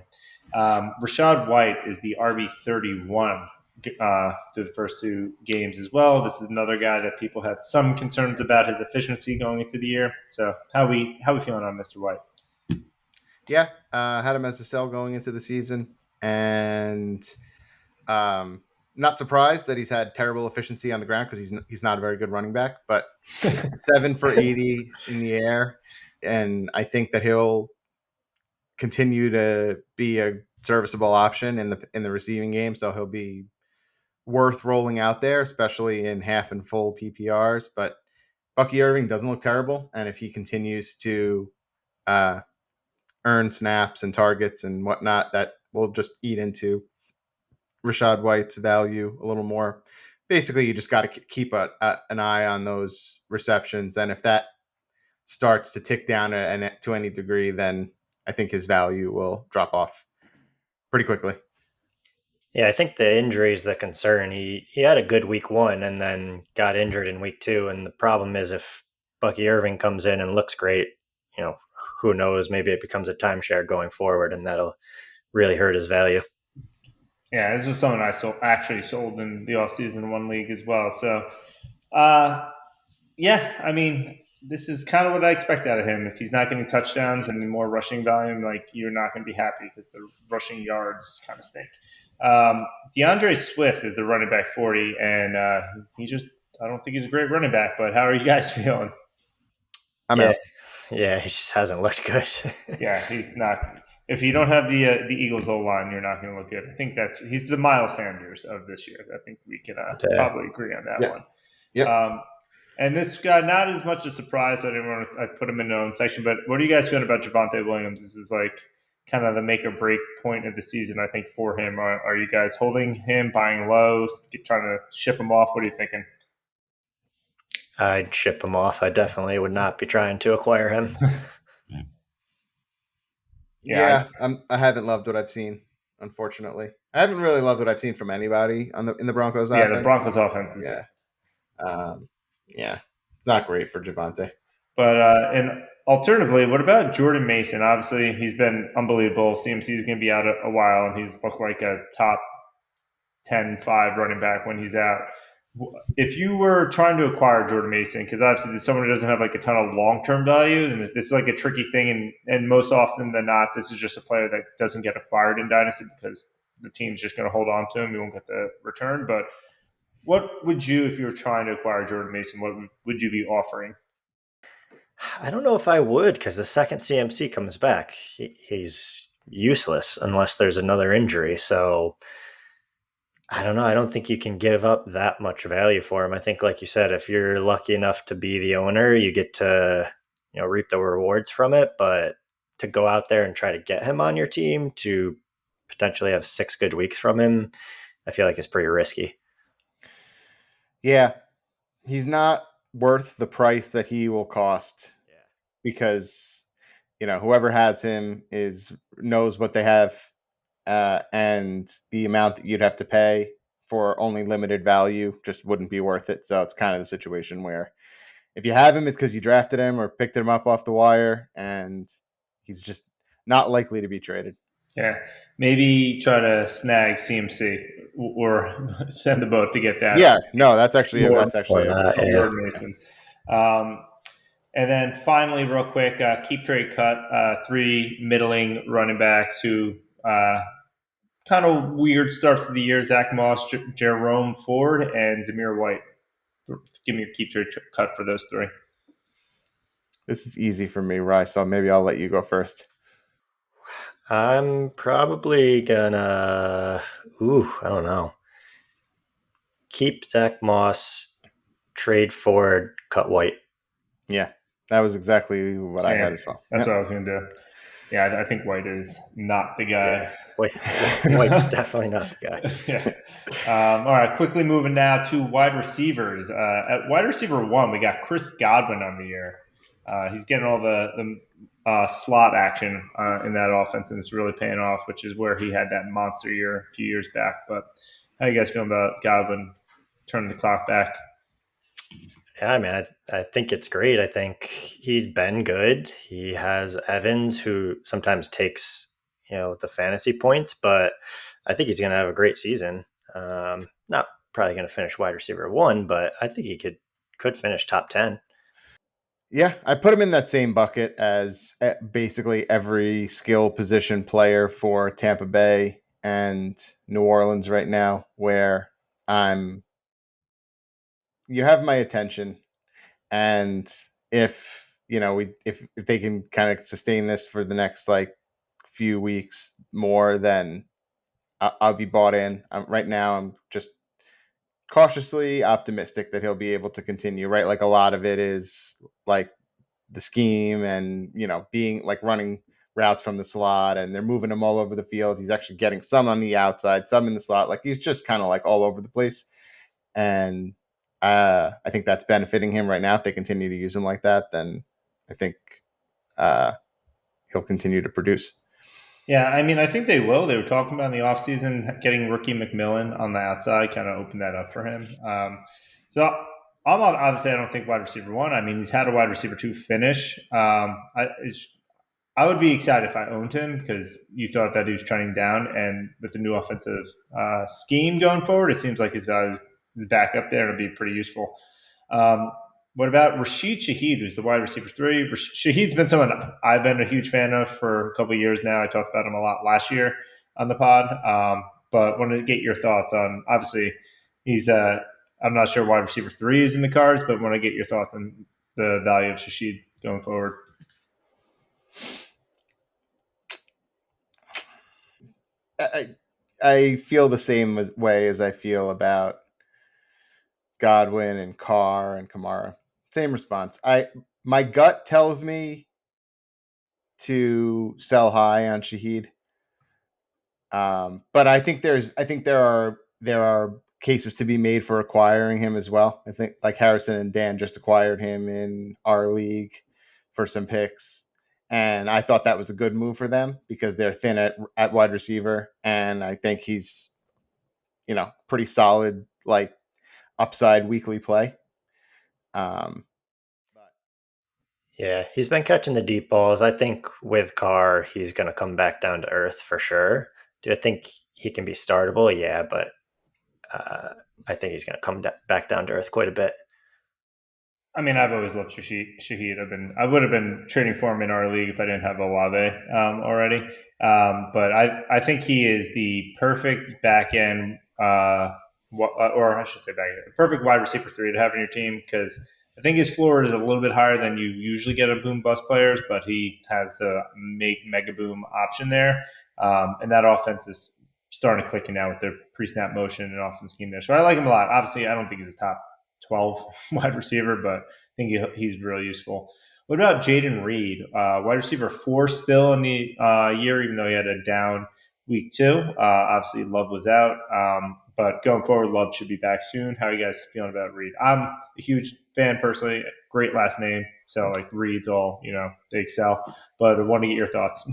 Rashad White is the RB31 through the first 2 games as well. This is another guy that people had some concerns about his efficiency going into the year. So how we feeling on Mr. White? Yeah, had him as the sell going into the season, and um, not surprised that he's had terrible efficiency on the ground because he's not a very good running back. But 7 for 80 in the air, and I think that he'll continue to be a serviceable option in the receiving game. So he'll be worth rolling out there, especially in half and full PPRs. But Bucky Irving doesn't look terrible, and if he continues to uh, earn snaps and targets and whatnot, that will just eat into Rashad White's value a little more. Basically, you just got to keep an eye on those receptions, and if that starts to tick down to any degree, then I think his value will drop off pretty quickly. Yeah, I think the injury is the concern. He had a good week one and then got injured in week two. And the problem is if Bucky Irving comes in and looks great, you know, who knows? Maybe it becomes a timeshare going forward, and that'll really hurt his value. Yeah, this was someone I actually sold in the offseason in one league as well. So, uh, yeah, I mean, this is kind of what I expect out of him. If he's not getting touchdowns and more rushing volume, like you're not going to be happy because the rushing yards kind of stink. DeAndre Swift is the running back 40, and I don't think he's a great running back, but how are you guys feeling? I'm Yeah, out. yeah, he just hasn't looked good. Yeah, he's not. If you don't have the Eagles O line, you're not going to look good. I think he's the Miles Sanders of this year. I think we can Yeah. probably agree on that Yeah. one. Yep. And this guy, not as much a surprise. So I didn't want to. I put him in their own section. But what are you guys feeling about Javante Williams? This is like kind of the make or break point of the season, I think, for him. Are you guys holding him, buying low, trying to ship him off? What are you thinking? I'd ship him off. I definitely would not be trying to acquire him. Yeah, Yeah, I haven't loved what I've seen. Unfortunately, I haven't really loved what I've seen from anybody in the Broncos yeah. The offense. Broncos offense is Yeah, um, yeah, it's not great for Javante. But and alternatively, what about Jordan Mason? Obviously, he's been unbelievable. CMC is going to be out a while, and he's looked like a top 10-5 running back when he's out. If you were trying to acquire Jordan Mason, because obviously someone who doesn't have like a ton of long term value, and this is like a tricky thing, and most often than not, this is just a player that doesn't get acquired in Dynasty because the team's just going to hold on to him. You won't get the return. But what would you, if you were trying to acquire Jordan Mason, what would you be offering? I don't know if I would because the second CMC comes back, he's useless unless there's another injury. So I don't know. I don't think you can give up that much value for him. I think, like you said, if you're lucky enough to be the owner, you get to, reap the rewards from it. But to go out there and try to get him on your team to potentially have 6 good weeks from him, I feel like it's pretty risky. Yeah, he's not worth the price that he will cost Yeah. because whoever has him is knows what they have, and the amount that you'd have to pay for only limited value just wouldn't be worth it. So it's kind of the situation where if you have him, it's because you drafted him or picked him up off the wire, and he's just not likely to be traded. Yeah, maybe try to snag CMC or send the boat to get that Yeah, no, that's actually more That, from yeah. Jordan Mason. And then finally, real quick, keep trade cut three middling running backs who kind of weird starts of the year: Zach Moss, Jerome Ford, and Zamir White. Give me your keep trade cut for those three. This is easy for me, Rice. So maybe I'll let you go first. I'm probably gonna. I don't know. Keep Zach Moss, trade Ford, cut White. Yeah, that was exactly what I Same. had as well. That's what I was going to do. Yeah, I think White is not the Yeah, guy. White's definitely not the guy. Yeah. All right. Quickly moving now to wide receivers. At wide receiver one, we got Chris Godwin on the year. He's getting all the slot action in that offense, and it's really paying off, which is where he had that monster year a few years back. But how you guys feeling about Godwin turning the clock back? Yeah, I mean, I think it's great. I think he's been good. He has Evans, who sometimes takes the fantasy points, but I think he's going to have a great season. Not probably going to finish wide receiver one, but I think he could finish top 10. Yeah, I put him in that same bucket as basically every skill position player for Tampa Bay and New Orleans right now, where I'm you have my attention, and if if they can kind of sustain this for the next like few weeks more, then I'll be bought in. Right now, I'm just cautiously optimistic that he'll be able to continue. Right, like a lot of it is like the scheme and being like running routes from the slot, and they're moving him all over the field. He's actually getting some on the outside, some in the slot. Like he's just kind of like all over the place, and I think that's benefiting him right now. If they continue to use him like that, then I think uh, he'll continue to produce. Yeah, I mean, I think they will. They were talking about in the offseason getting rookie McMillan on the outside, kind of opened that up for him. So obviously, I don't think wide receiver one. I mean, he's had a wide receiver two finish. I would be excited if I owned him because you thought that he was trending down, and with the new offensive scheme going forward, it seems like his value is back up there and it'll be pretty useful. Um, what about Rashid Shaheed, who's the wide receiver three? Shaheed's been someone I've been a huge fan of for a couple of years now. I talked about him a lot last year on the pod, but wanted to get your thoughts on. Obviously, he's I'm not sure wide receiver three is in the cards, but want to get your thoughts on the value of Shaheed going forward. I, I feel the same way as I feel about Godwin and Carr and Kamara. Same response. My gut tells me to sell high on Shaheed. But I think there are cases to be made for acquiring him as well. I think like Harrison and Dan just acquired him in our league for some picks, and I thought that was a good move for them because they're thin at wide receiver, and I think he's pretty solid like upside weekly play. Um, Yeah, he's been catching the deep balls. I think with Carr, he's going to come back down to earth for sure. Do I think he can be startable? Yeah, but uh, I think he's going to come back down to earth quite a bit. I mean, I've always loved Shaheed. I would have been trading for him in our league if I didn't have Olave already. But I think he is the perfect back end, or I should say back end, perfect wide receiver three to have on your team because I think his floor is a little bit higher than you usually get of boom bust players, but he has the make mega boom option there, and that offense is starting to click now with their pre snap motion and offense scheme there. So I like him a lot. Obviously, I don't think he's a top 12 wide receiver, but I think he's really useful. What about Jaden Reed, wide receiver four still in the year, even though he had a down week two? Obviously, Love was out, but going forward, Love should be back soon. How are you guys feeling about Reed? I'm a huge fan personally. Great last name, so like Reed's all they excel. But I want to get your thoughts.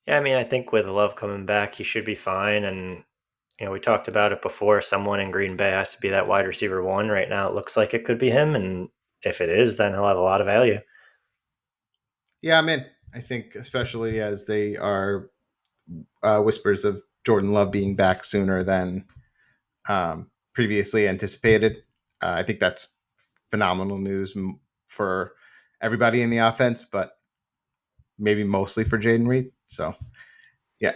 Yeah, I mean, I think with Love coming back, he should be fine. And we talked about it before. Someone in Green Bay has to be that wide receiver one. Right now, it looks like it could be him, and if it is, then he'll have a lot of value. yeah, I'm in. I think especially as they are whispers of Jordan Love being back sooner than previously anticipated. I think that's phenomenal news for everybody in the offense, but maybe mostly for Jaden Reed. So, yeah.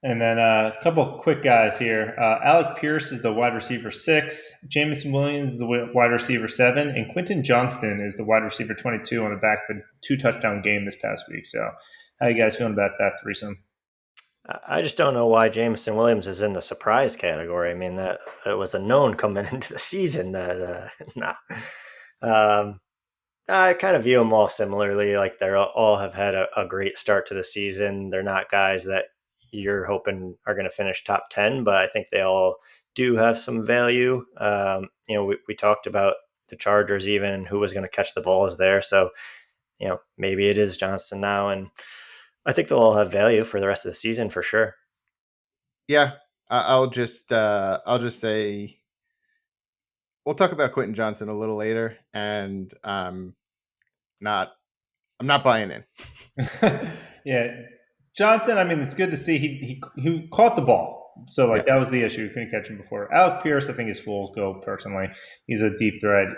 And then a couple quick guys here. Alec Pierce is the wide receiver six. Jameson Williams is the wide receiver seven. And Quentin Johnston is the wide receiver 22 on the back of a 2 touchdown game this past week. So, how you guys feeling about that threesome? I just don't know why Jameson Williams is in the surprise category. I mean, that it was a known coming into the season that, nah. Um, I kind of view them all similarly. Like they're all have had a great start to the season. They're not guys that you're hoping are going to finish top 10, but I think they all do have some value. We talked about the Chargers even and who was going to catch the balls there. So, maybe it is Johnston now. And I think they'll all have value for the rest of the season for sure. Yeah. I'll just say we'll talk about Quentin Johnson a little later, and not I'm not buying in. Yeah, Johnson. I mean, it's good to see he caught the ball. So like Yeah. that was the issue. Couldn't catch him before. Alec Pierce, I think, is full go personally. He's a deep threat.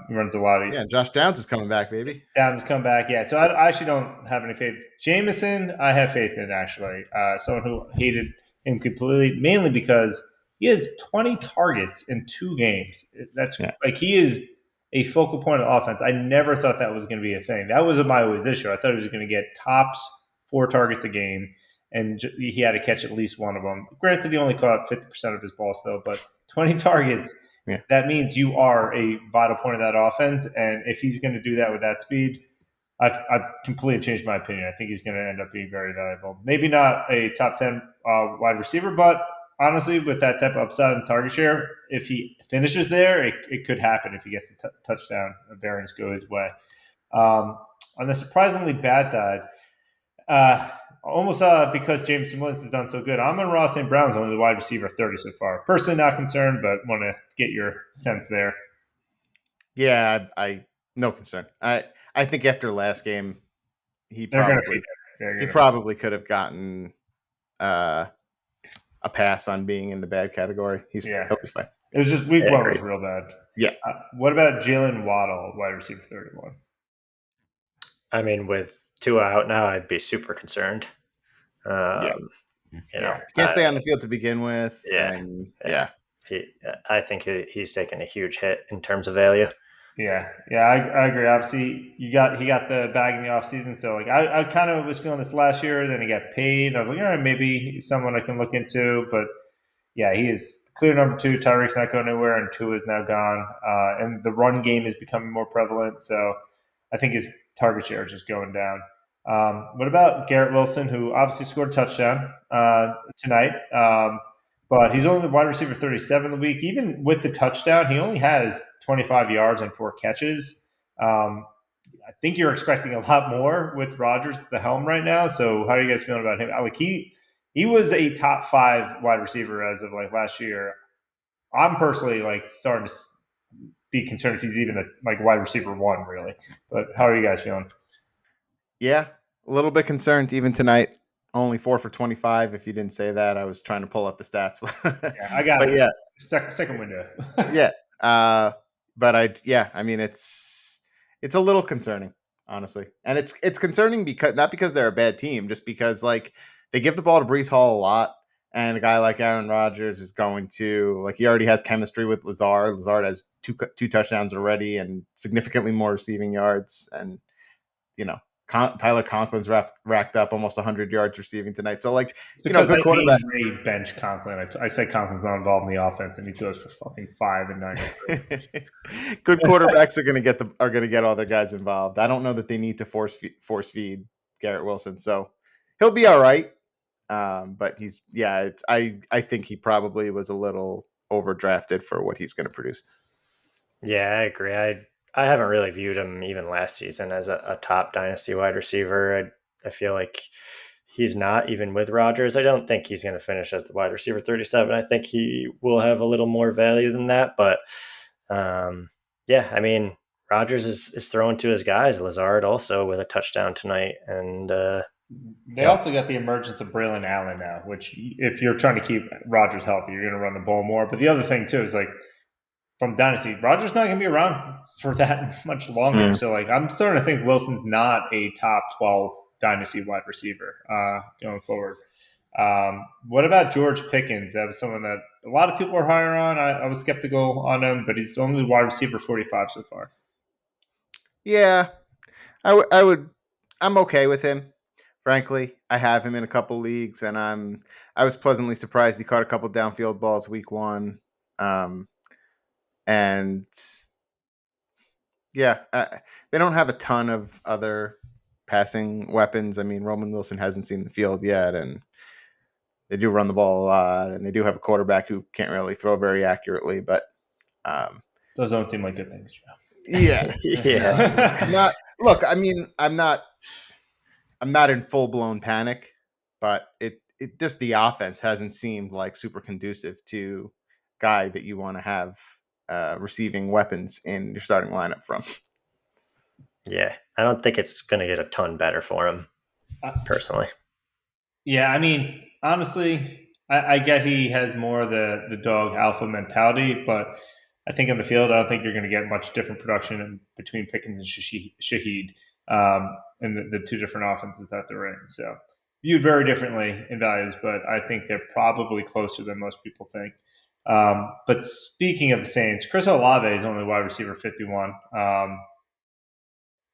He runs a lot of Yeah, Josh Downs is coming back, baby. Downs come back. Yeah, so I actually don't have any faith. Jameson, I have faith in actually. Someone who hated him completely, mainly because he has 20 targets in 2 games. That's Yeah. like he is a focal point of offense. I never thought that was going to be a thing. That was my always issue. I thought he was going to get tops 4 targets a game, and he had to catch at least one of them. Granted, he only caught 50% of his ball still, but 20 targets, Yeah. that means you are a vital point of that offense. And if he's going to do that with that speed, I've completely changed my opinion. I think he's going to end up being very valuable. Maybe not a top 10 wide receiver, but honestly, with that type of upside and target share, if he finishes there, it could happen if he gets a touchdown. Variance go his way. On the surprisingly bad side, almost because James Williams has done so good, I'm on Ross St. Brown's only the wide receiver 30 so far. Personally, not concerned, but want to get your sense there. Yeah, I no concern. I think after last game, he They're going probably to could have gotten a pass on being in the bad category. Yeah. He'll be fine. It was just week Yeah, one great. was real bad. Yeah. What about Jalen Waddle, wide receiver 31? I mean, with Tua out now, I'd be super concerned. Yeah. You know, Can't stay on the field to begin with. Yeah. And Yeah. I think he's taken a huge hit in terms of value. Yeah, I agree. Obviously, he got the bag in the offseason. So like I kind of was feeling this last year, then he got paid. I was like, all right, maybe someone I can look into. But yeah, he is clear number 2. Tyreek's not going anywhere, and 2 is now gone. And the run game is becoming more prevalent. So I think his target share is just going down. What about Garrett Wilson, who obviously scored a touchdown tonight? But he's only the wide receiver 37 the week. Even with the touchdown, he only has 25 yards and 4 catches. I think you're expecting a lot more with Rodgers at the helm right now. So how are you guys feeling about him? Like he was a top 5 wide receiver as of like last year. I'm personally like starting to be concerned if he's even a like wide receiver 1 really. But how are you guys feeling? yeah, a little bit concerned even tonight. Only 4 for 25. If you didn't say that, I was trying to pull up the stats. Yeah, I got but it. yeah, Second window. yeah. But I mean, it's a little concerning, honestly, and it's concerning because not because they're a bad team, just because like they give the ball to Brees Hall a lot, and a guy like Aaron Rodgers is going to like he already has chemistry with Lazard. Lazard has two touchdowns already and significantly more receiving yards, and you know. Tyler Conklin's racked up almost 100 yards receiving tonight. So, like, It's because good quarterback. Ray bench Conklin. I said Conklin's not involved in the offense, and he throws for fucking 5 and 9. Good quarterbacks are going to get all their guys involved. I don't know that they need to force feed Garrett Wilson, so he'll be all right. But I think he probably was a little overdrafted for what he's going to produce. Yeah, I agree. I haven't really viewed him even last season as a top dynasty wide receiver. I feel like he's not even with Rodgers. I don't think he's going to finish as the wide receiver 37. I think he will have a little more value than that. But yeah, I mean, Rodgers is throwing to his guys. Lazard also with a touchdown tonight. And they also got the emergence of Braylon Allen now, which if you're trying to keep Rodgers healthy, you're going to run the ball more. But the other thing, too, is like, from Dynasty, Rodgers not going to be around for that much longer. So, like, I'm starting to think Wilson's not a top 12 Dynasty wide receiver going forward. What about George Pickens? That was someone that a lot of people are higher on. I was skeptical on him, but he's only wide receiver 45 so far. Yeah, I'm okay with him. Frankly, I have him in a couple leagues, and I was pleasantly surprised he caught a couple downfield balls week 1. And yeah, they don't have a ton of other passing weapons. I mean, Roman Wilson hasn't seen the field yet, and they do run the ball a lot, and they do have a quarterback who can't really throw very accurately. But those don't seem like good things, Joe. Yeah, yeah. Look, I mean, I'm not in full blown panic, but it just the offense hasn't seemed like super conducive to guy that you want to have receiving weapons in your starting lineup from. Yeah, I don't think it's going to get a ton better for him, personally. Yeah, I mean, honestly, I get he has more of the dog alpha mentality, but I think on the field, I don't think you're going to get much different production between Pickens and Shaheed in the two different offenses that they're in. So viewed very differently in values, but I think they're probably closer than most people think. But speaking of the Saints, Chris Olave is only wide receiver 51.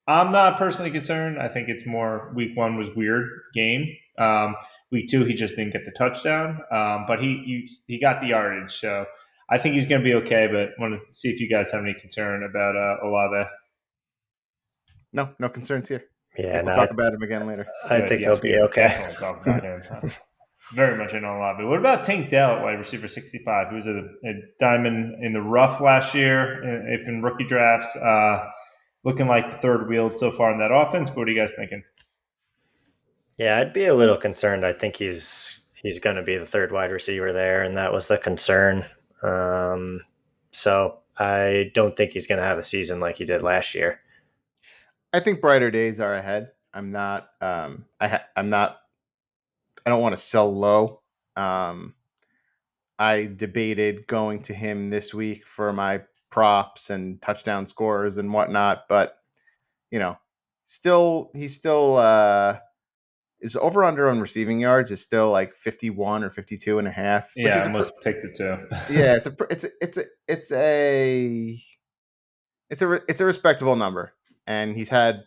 I'm not personally concerned. I think it's more week one was weird game. Week two, he just didn't get the touchdown, but he got the yardage. So I think he's going to be okay. But want to see if you guys have any concern about Olave. No, no concerns here. I Yeah, think we'll no, talk about him again later. I Good. think he'll Yes, we be okay. definitely talk about him. Very much in on Olave. What about Tank Dell at wide receiver 65? He was a diamond in the rough last year, if in rookie drafts. Looking like the third wheel so far in that offense. But what are you guys thinking? Yeah, I'd be a little concerned. I think he's going to be the third wide receiver there, and that was the concern. So I don't think he's going to have a season like he did last year. I think brighter days are ahead. I'm not. I'm not. I don't want to sell low. Um, I debated going to him this week for my props and touchdown scores and whatnot, but you know, he's still his over under on receiving yards is still like 51 or 52 and a half, which Yeah, is I almost picked it too. yeah, it's a respectable number, and he had a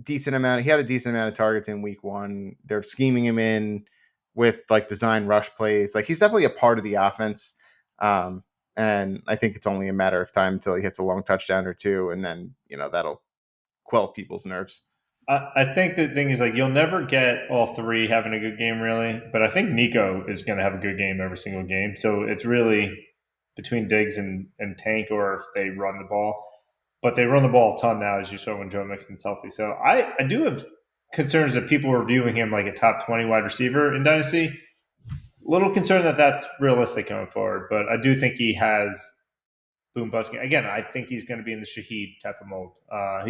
decent amount of targets in week one. They're scheming him in with like design rush plays. Like he's definitely a part of the offense. Um, and I think it's only a matter of time until he hits a long touchdown or two, and then that'll quell people's nerves. I think the thing is like you'll never get all three having a good game really, but I think Nico is going to have a good game every single game. So it's really between Diggs and Tank, or if they run the ball. But they run the ball a ton now, as you saw when Joe Mixon's healthy. So I do have concerns that people are viewing him like a top 20 wide receiver in Dynasty. Little concerned that that's realistic going forward, but I do think he has boom bust. Again, I think he's going to be in the Shaheed type of mold.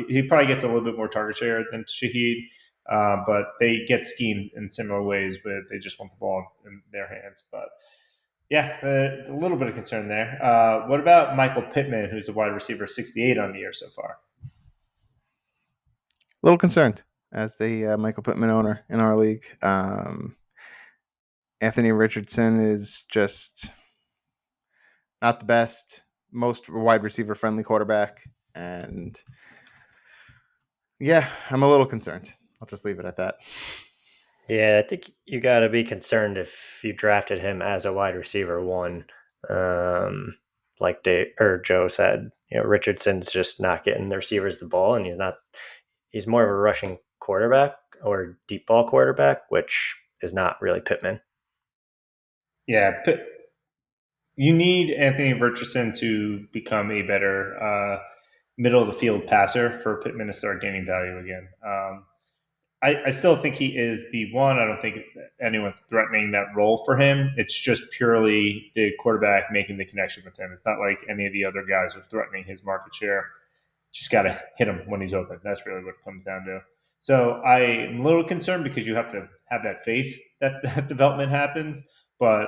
He probably gets a little bit more target share than Shaheed, but they get schemed in similar ways, but they just want the ball in their hands. But yeah, a little bit of concern there. What about Michael Pittman, who's the wide receiver 68 on the year so far? A little concerned as a Michael Pittman owner in our league. Anthony Richardson is just not the best, most wide receiver friendly quarterback, and yeah, I'm a little concerned. I'll just leave it at that. Yeah, I think you got to be concerned if you drafted him as a wide receiver one. Like Dave or Joe said, Richardson's just not getting the receivers the ball, and he's more of a rushing quarterback or deep ball quarterback, which is not really Pittman. Yeah, you need Anthony Richardson to become a better middle of the field passer for Pittman to start gaining value again. I still think he is the one. I don't think anyone's threatening that role for him. It's just purely the quarterback making the connection with him. It's not like any of the other guys are threatening his market share. Just got to hit him when he's open. That's really what it comes down to. So I'm a little concerned because you have to have that faith that that development happens, but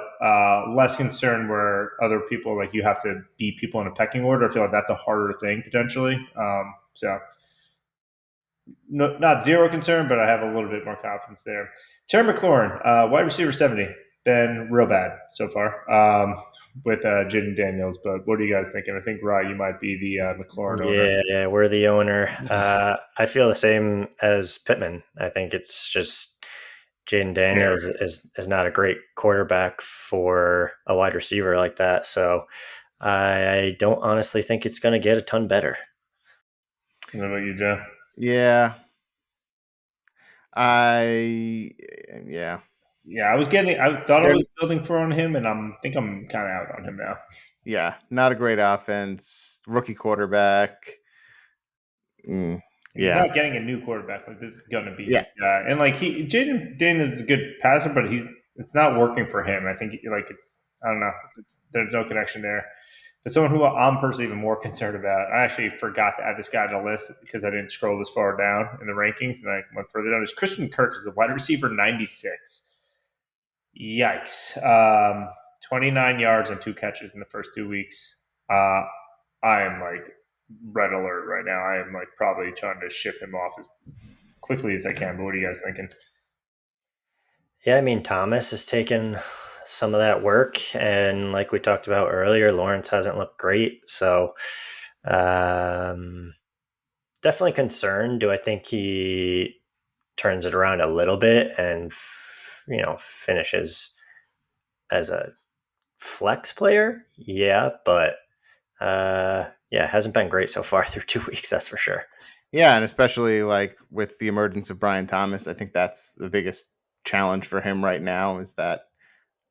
less concerned where other people like you have to beat people in a pecking order. I feel like that's a harder thing potentially. So no, not zero concern, but I have a little bit more confidence there. Terry McLaurin, wide receiver 70, been real bad so far with Jaden Daniels. But what are you guys thinking? I think, Rye, you might be the McLaurin owner. Yeah, we're the owner. I feel the same as Pittman. I think it's just Jaden Daniels is not a great quarterback for a wide receiver like that. So I don't honestly think it's going to get a ton better. What about you, Joe? Yeah, yeah. Yeah, I thought I was building for on him, and think I'm kind of out on him now. Yeah, not a great offense. Rookie quarterback. He's Yeah, not getting a new quarterback. Like this is gonna be yeah. his guy, and like Jaden Daniels is a good passer, but it's not working for him. I think I don't know. There's no connection there. But someone who I'm personally even more concerned about, I actually forgot to add this guy to the list because I didn't scroll this far down in the rankings, and I went further down. Is Christian Kirk is the wide receiver 96. Yikes. 29 yards and 2 catches in the first 2 weeks. I am like red alert right now. I am like probably trying to ship him off as quickly as I can. But what are you guys thinking? Yeah, I mean, Thomas has taken some of that work, and like we talked about earlier, Lawrence hasn't looked great. So, um, definitely concerned. Do I think he turns it around a little bit and finishes as a flex player? Yeah, but yeah, it hasn't been great so far through 2 weeks. That's for sure. Yeah, and especially like with the emergence of Brian Thomas, I think that's the biggest challenge for him right now is that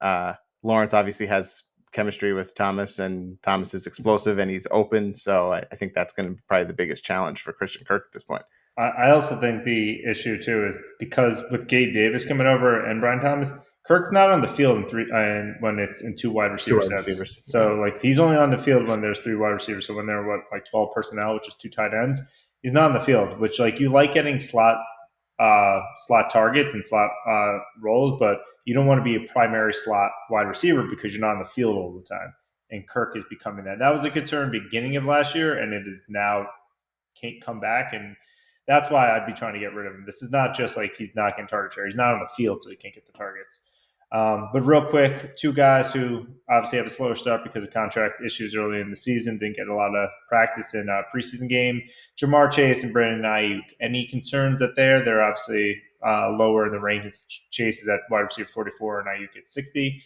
uh, Lawrence obviously has chemistry with Thomas, and Thomas is explosive and he's open. So I think that's going to be probably the biggest challenge for Christian Kirk at this point. I also think the issue too is because with Gabe Davis coming over and Brian Thomas, Kirk's not on the field in three and when it's in two wide Two receiver wide sets. receivers. Yeah. So like he's only on the field when there's three wide receivers. So when there are like 12 personnel, which is two tight ends, he's not on the field. Which like you like getting slot targets and slot roles, but you don't want to be a primary slot wide receiver because you're not on the field all the time. And Kirk is becoming that. That was a concern beginning of last year, and it is now can't come back. And that's why I'd be trying to get rid of him. This is not just like he's not getting target share. He's not on the field, so he can't get the targets. But real quick, two guys who obviously have a slower start because of contract issues early in the season, didn't get a lot of practice in a preseason game. Jamar Chase and Brandon Ayuk. Any concerns that they're obviously lower in the rankings. Chase is at wide receiver 44 and Ayuk at 60.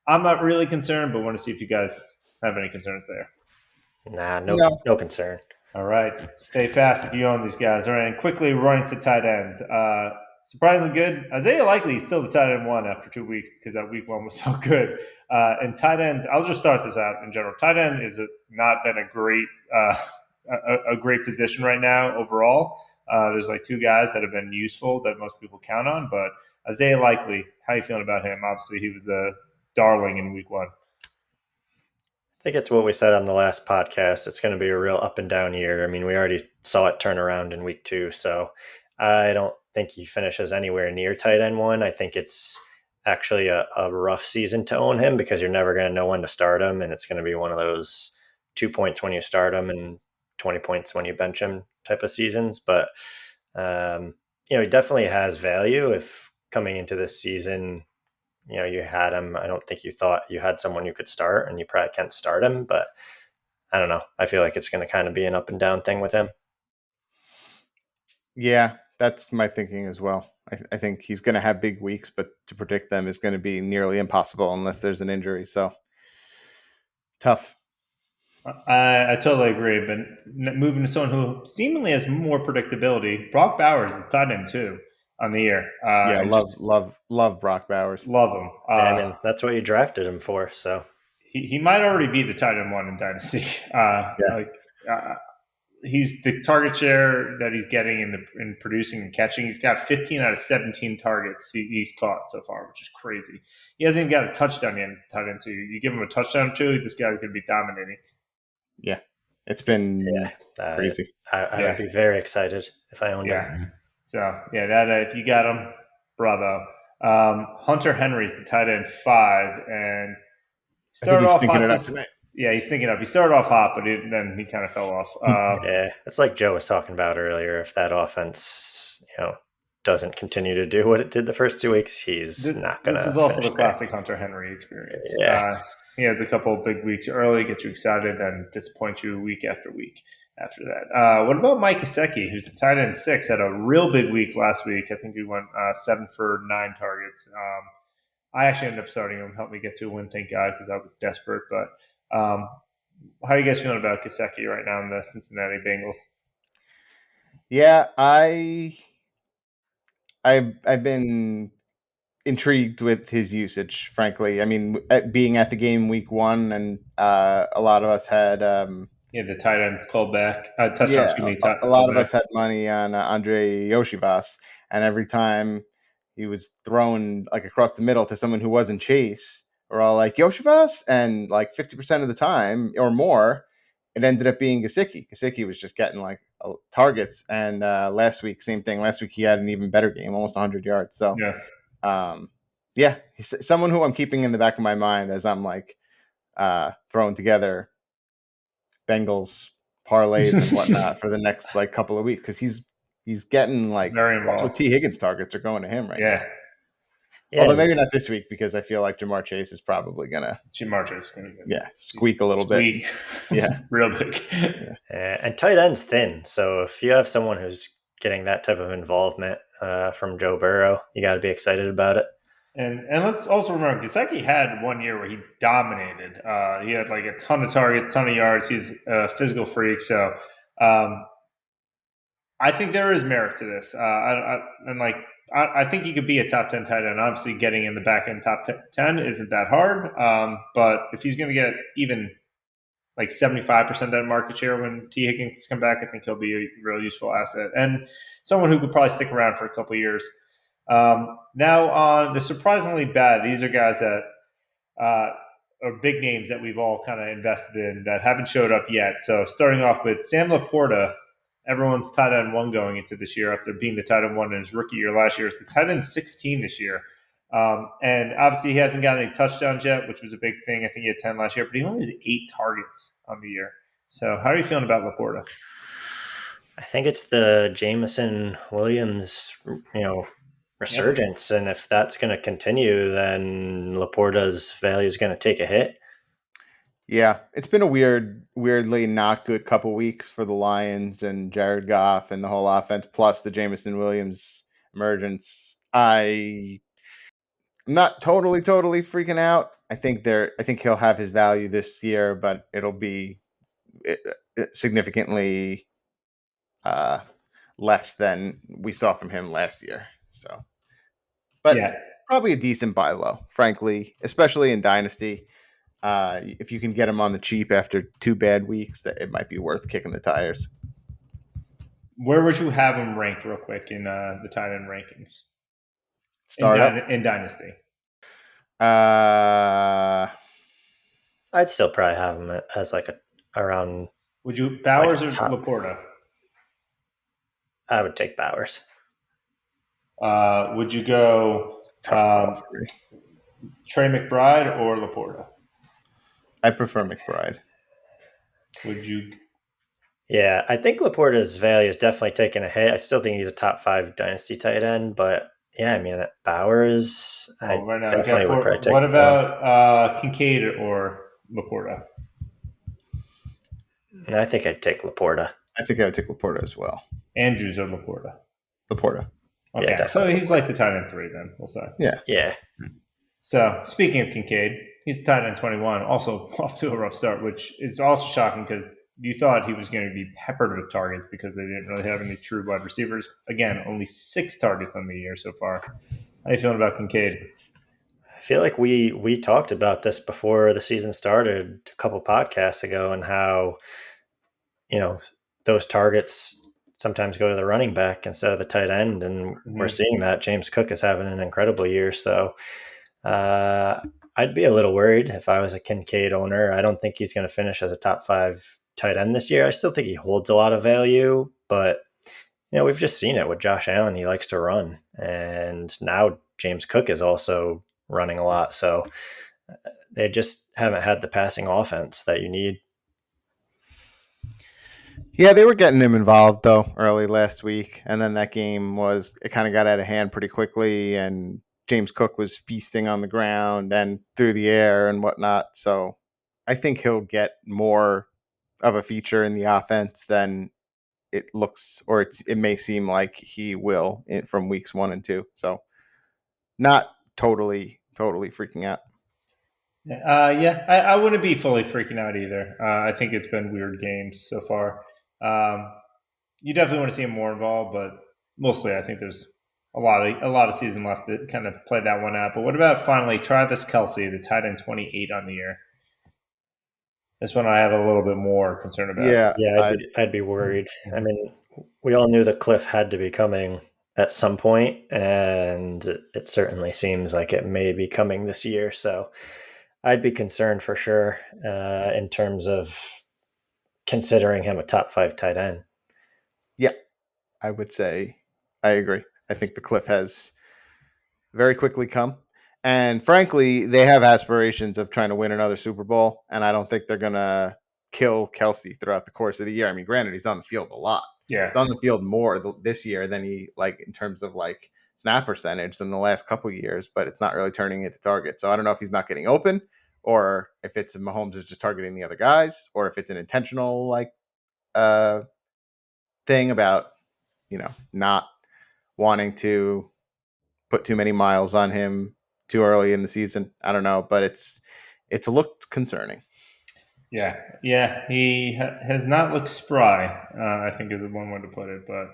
I'm not really concerned, but want to see if you guys have any concerns there. Nah, No. no concern. All right, stay fast if you own these guys. All right, and quickly running to tight ends. Surprisingly good. Isaiah Likely is still the tight end one after 2 weeks because that week one was so good. And tight ends, I'll just start this out in general. Tight end is not been a great position right now overall. There's like two guys that have been useful that most people count on, but Isaiah Likely, how you feeling about him? Obviously, he was the darling in week one. I think it's what we said on the last podcast. It's going to be a real up and down year. I mean, we already saw it turn around in week 2, so I don't think he finishes anywhere near tight end one. I think it's actually a rough season to own him because you're never going to know when to start him, and it's going to be one of those 2 points when you start him and 20 points when you bench him type of seasons. But he definitely has value if coming into this season you had him. I don't think you thought you had someone you could start, and you probably can't start him, but I don't know. I feel like it's going to kind of be an up and down thing with him. Yeah, that's my thinking as well. I think he's going to have big weeks, but to predict them is going to be nearly impossible unless there's an injury. So tough. I totally agree. But moving to someone who seemingly has more predictability, Brock Bowers is a tight end too on the year. Yeah, And love, just love, love Brock Bowers. love him. I mean, that's what you drafted him for. So He might already be the tight end one in Dynasty. Yeah. Like he's the target share that he's getting in producing and catching. He's got 15 out of 17 targets he's caught so far, which is crazy. He hasn't even got a touchdown yet as a tight end. So you give him a touchdown too, this guy's going to be dominating. Yeah, it's been crazy. I would be very excited if I owned him. Yeah. So yeah, that if you got him, bravo. Hunter Henry's the tight end 5, and I think started he's off stinking hot it up this. tonight. Yeah, he's thinking up. He started off hot, but then he kind of fell off. Yeah, it's like Joe was talking about earlier. If that offense, doesn't continue to do what it did the first 2 weeks, he's not going to. This is also the classic Hunter Henry experience. Yeah. He has a couple of big weeks early, get you excited, and disappoint you week after week after that. What about Mike Gesicki, who's the tight end 6, had a real big week last week. I think he went 7 for 9 targets. I actually ended up starting him, helped me get to a win, thank God, because I was desperate. But how are you guys feeling about Gesicki right now in the Cincinnati Bengals? Yeah, I've been intrigued with his usage, frankly. I mean, being at the game week 1, and a lot of us had the tight end called back. Touchdown, yeah, excuse me. a lot of us had money on Andre Yoshivas, and every time he was thrown like across the middle to someone who wasn't Chase, we're all like Yoshivas, and like 50% of the time or more, it ended up being Gesicki. Gesicki was just getting like targets, and last week, same thing. Last week he had an even better game, almost 100 yards. So, yeah. Yeah, he's someone who I'm keeping in the back of my mind as I'm like throwing together Bengals parlays and whatnot for the next like couple of weeks because he's getting like Very all the involved. T Higgins targets are going to him right Yeah. now. Yeah, Although maybe not this week because I feel like Jamar Chase is probably gonna Jim March's going to squeak a little squeak. bit. Yeah, Real big. yeah. and tight end's thin. So if you have someone who's getting that type of involvement from Joe Burrow, you got to be excited about it. And let's also remember, Gesicki had 1 year where he dominated. He had like a ton of targets, ton of yards. He's a physical freak. So um, I think there is merit to this. I think he could be a top 10 tight end. Obviously, getting in the back end top 10 isn't that hard. But if he's going to get even like 75% of that market share when T. Higgins come back, I think he'll be a real useful asset and someone who could probably stick around for a couple of years. Now on the surprisingly bad, these are guys that uh, are big names that we've all kind of invested in that haven't showed up yet. So starting off with Sam Laporta, everyone's tight end one going into this year after being the tight end one in his rookie year last year. It's the tight end 16 this year. And obviously he hasn't got any touchdowns yet, which was a big thing. I think he had 10 last year, but he only has 8 targets on the year. So how are you feeling about Laporta? I think it's the Jameson Williams, resurgence, and if that's going to continue, then Laporta's value is going to take a hit. Yeah, it's been a weirdly not good couple weeks for the Lions and Jared Goff and the whole offense, plus the Jameson Williams emergence. I'm not totally freaking out. I think he'll have his value this year, but it'll be significantly uh, less than we saw from him last year. So, but Yeah. probably a decent buy low, frankly, especially in Dynasty. If you can get him on the cheap after 2 bad weeks, that it might be worth kicking the tires. Where would you have him ranked real quick in the tight end rankings? Startup. In Dynasty. I'd still probably have him as like around. Would you Bowers like or top. Laporta? I would take Bowers. Would you go Tough call for me. Trey McBride or Laporta? I prefer McBride. Would you? Yeah, I think Laporta's value is definitely taking a hit. I still think he's a top 5 dynasty tight end, but yeah, I mean Bowers, I Right now definitely would probably take. What about Kincaid or Laporta? I think I'd take Laporta. I think I would take Laporta as well. Andrews or Laporta? Laporta. Okay, Yeah, so he's Laporta. like the tight end 3 then, we'll say. Yeah. So speaking of Kincaid, he's tight end 21, also off to a rough start, which is also shocking because you thought he was going to be peppered with targets because they didn't really have any true wide receivers. Again, only 6 targets on the year so far. How are you feeling about Kincaid? I feel like we talked about this before the season started a couple podcasts ago, and how those targets sometimes go to the running back instead of the tight end, and we're seeing that James Cook is having an incredible year. So I'd be a little worried if I was a Kincaid owner. I don't think he's going to finish as a top 5 tight end this year. I still think he holds a lot of value, but we've just seen it with Josh Allen. He likes to run, and now James Cook is also running a lot. So they just haven't had the passing offense that you need. Yeah, they were getting him involved though early last week, and then that game it kind of got out of hand pretty quickly, and James Cook was feasting on the ground and through the air and whatnot. So I think he'll get more of a feature in the offense than it looks, or it may seem like he will from weeks 1 and 2. So not totally freaking out. Yeah, I wouldn't be fully freaking out either. I think it's been weird games so far. You definitely want to see him more involved, but mostly I think there's a lot of season left to kind of play that one out. But what about finally Travis Kelce, the tight end 28 on the year? This one I have a little bit more concern about. Yeah, I'd be worried. I mean, we all knew the cliff had to be coming at some point, and it certainly seems like it may be coming this year. So I'd be concerned for sure in terms of considering him a top 5 tight end. Yeah, I would say I agree. I think the cliff has very quickly come. And frankly, they have aspirations of trying to win another Super Bowl, and I don't think they're gonna kill Kelsey throughout the course of the year. I mean, granted, he's on the field a lot. Yeah. He's on the field more this year than he like in terms of like snap percentage than the last couple of years, but it's not really turning into target. So I don't know if he's not getting open, or if it's Mahomes is just targeting the other guys, or if it's an intentional like thing about not wanting to put too many miles on him too early in the season. I don't know, but it's looked concerning. Yeah. He has not looked spry. I think is one way to put it, but.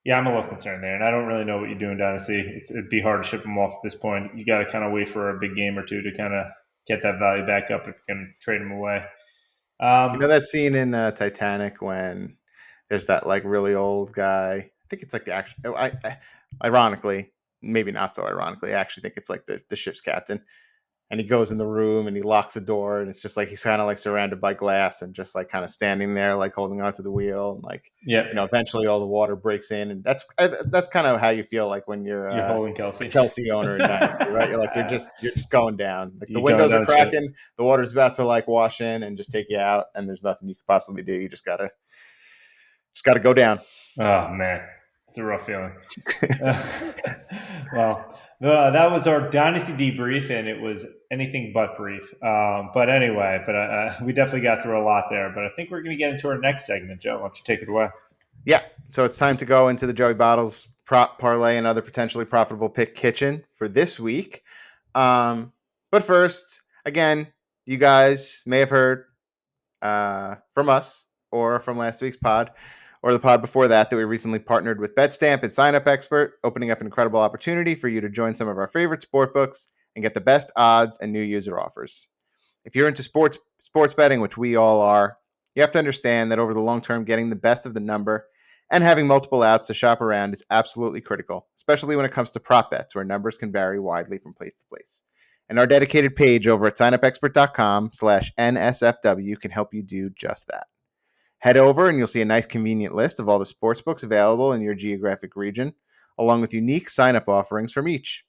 Yeah, I'm a little concerned there, and I don't really know what you do in Dynasty. It'd be hard to ship him off at this point. You got to kind of wait for a big game or two to kind of get that value back up if you can trade him away. You know that scene in Titanic when there's that like really old guy. I think it's like the action. Ironically, maybe not so ironically, I actually think it's like the ship's captain, and he goes in the room and he locks the door, and it's just like he's kind of like surrounded by glass and just like kind of standing there like holding onto the wheel, and like eventually all the water breaks in, and that's kind of how you feel like when you're holding Kelsey, a Kelsey owner in Dynasty, right? You're like you're just going down, like the You're windows are cracking, the water's about to like wash in and just take you out, and there's nothing you could possibly do. You just gotta go down. Oh man, it's a rough feeling. Well, that was our Dynasty debrief, and it was anything but brief. But anyway, we definitely got through a lot there. But I think we're going to get into our next segment. Joe, why don't you take it away? Yeah, so it's time to go into the Joey Bottles prop parlay and other potentially profitable pick kitchen for this week. But first, again, you guys may have heard from us or from last week's pod or the pod before that we recently partnered with BetStamp and Sign Up Expert, opening up an incredible opportunity for you to join some of our favorite sportbooks and get the best odds and new user offers. If you're into sports betting, which we all are, you have to understand that over the long term, getting the best of the number and having multiple outs to shop around is absolutely critical, especially when it comes to prop bets, where numbers can vary widely from place to place. And our dedicated page over at signupexpert.com/NSFW can help you do just that. Head over and you'll see a nice convenient list of all the sportsbooks available in your geographic region, along with unique sign-up offerings from each.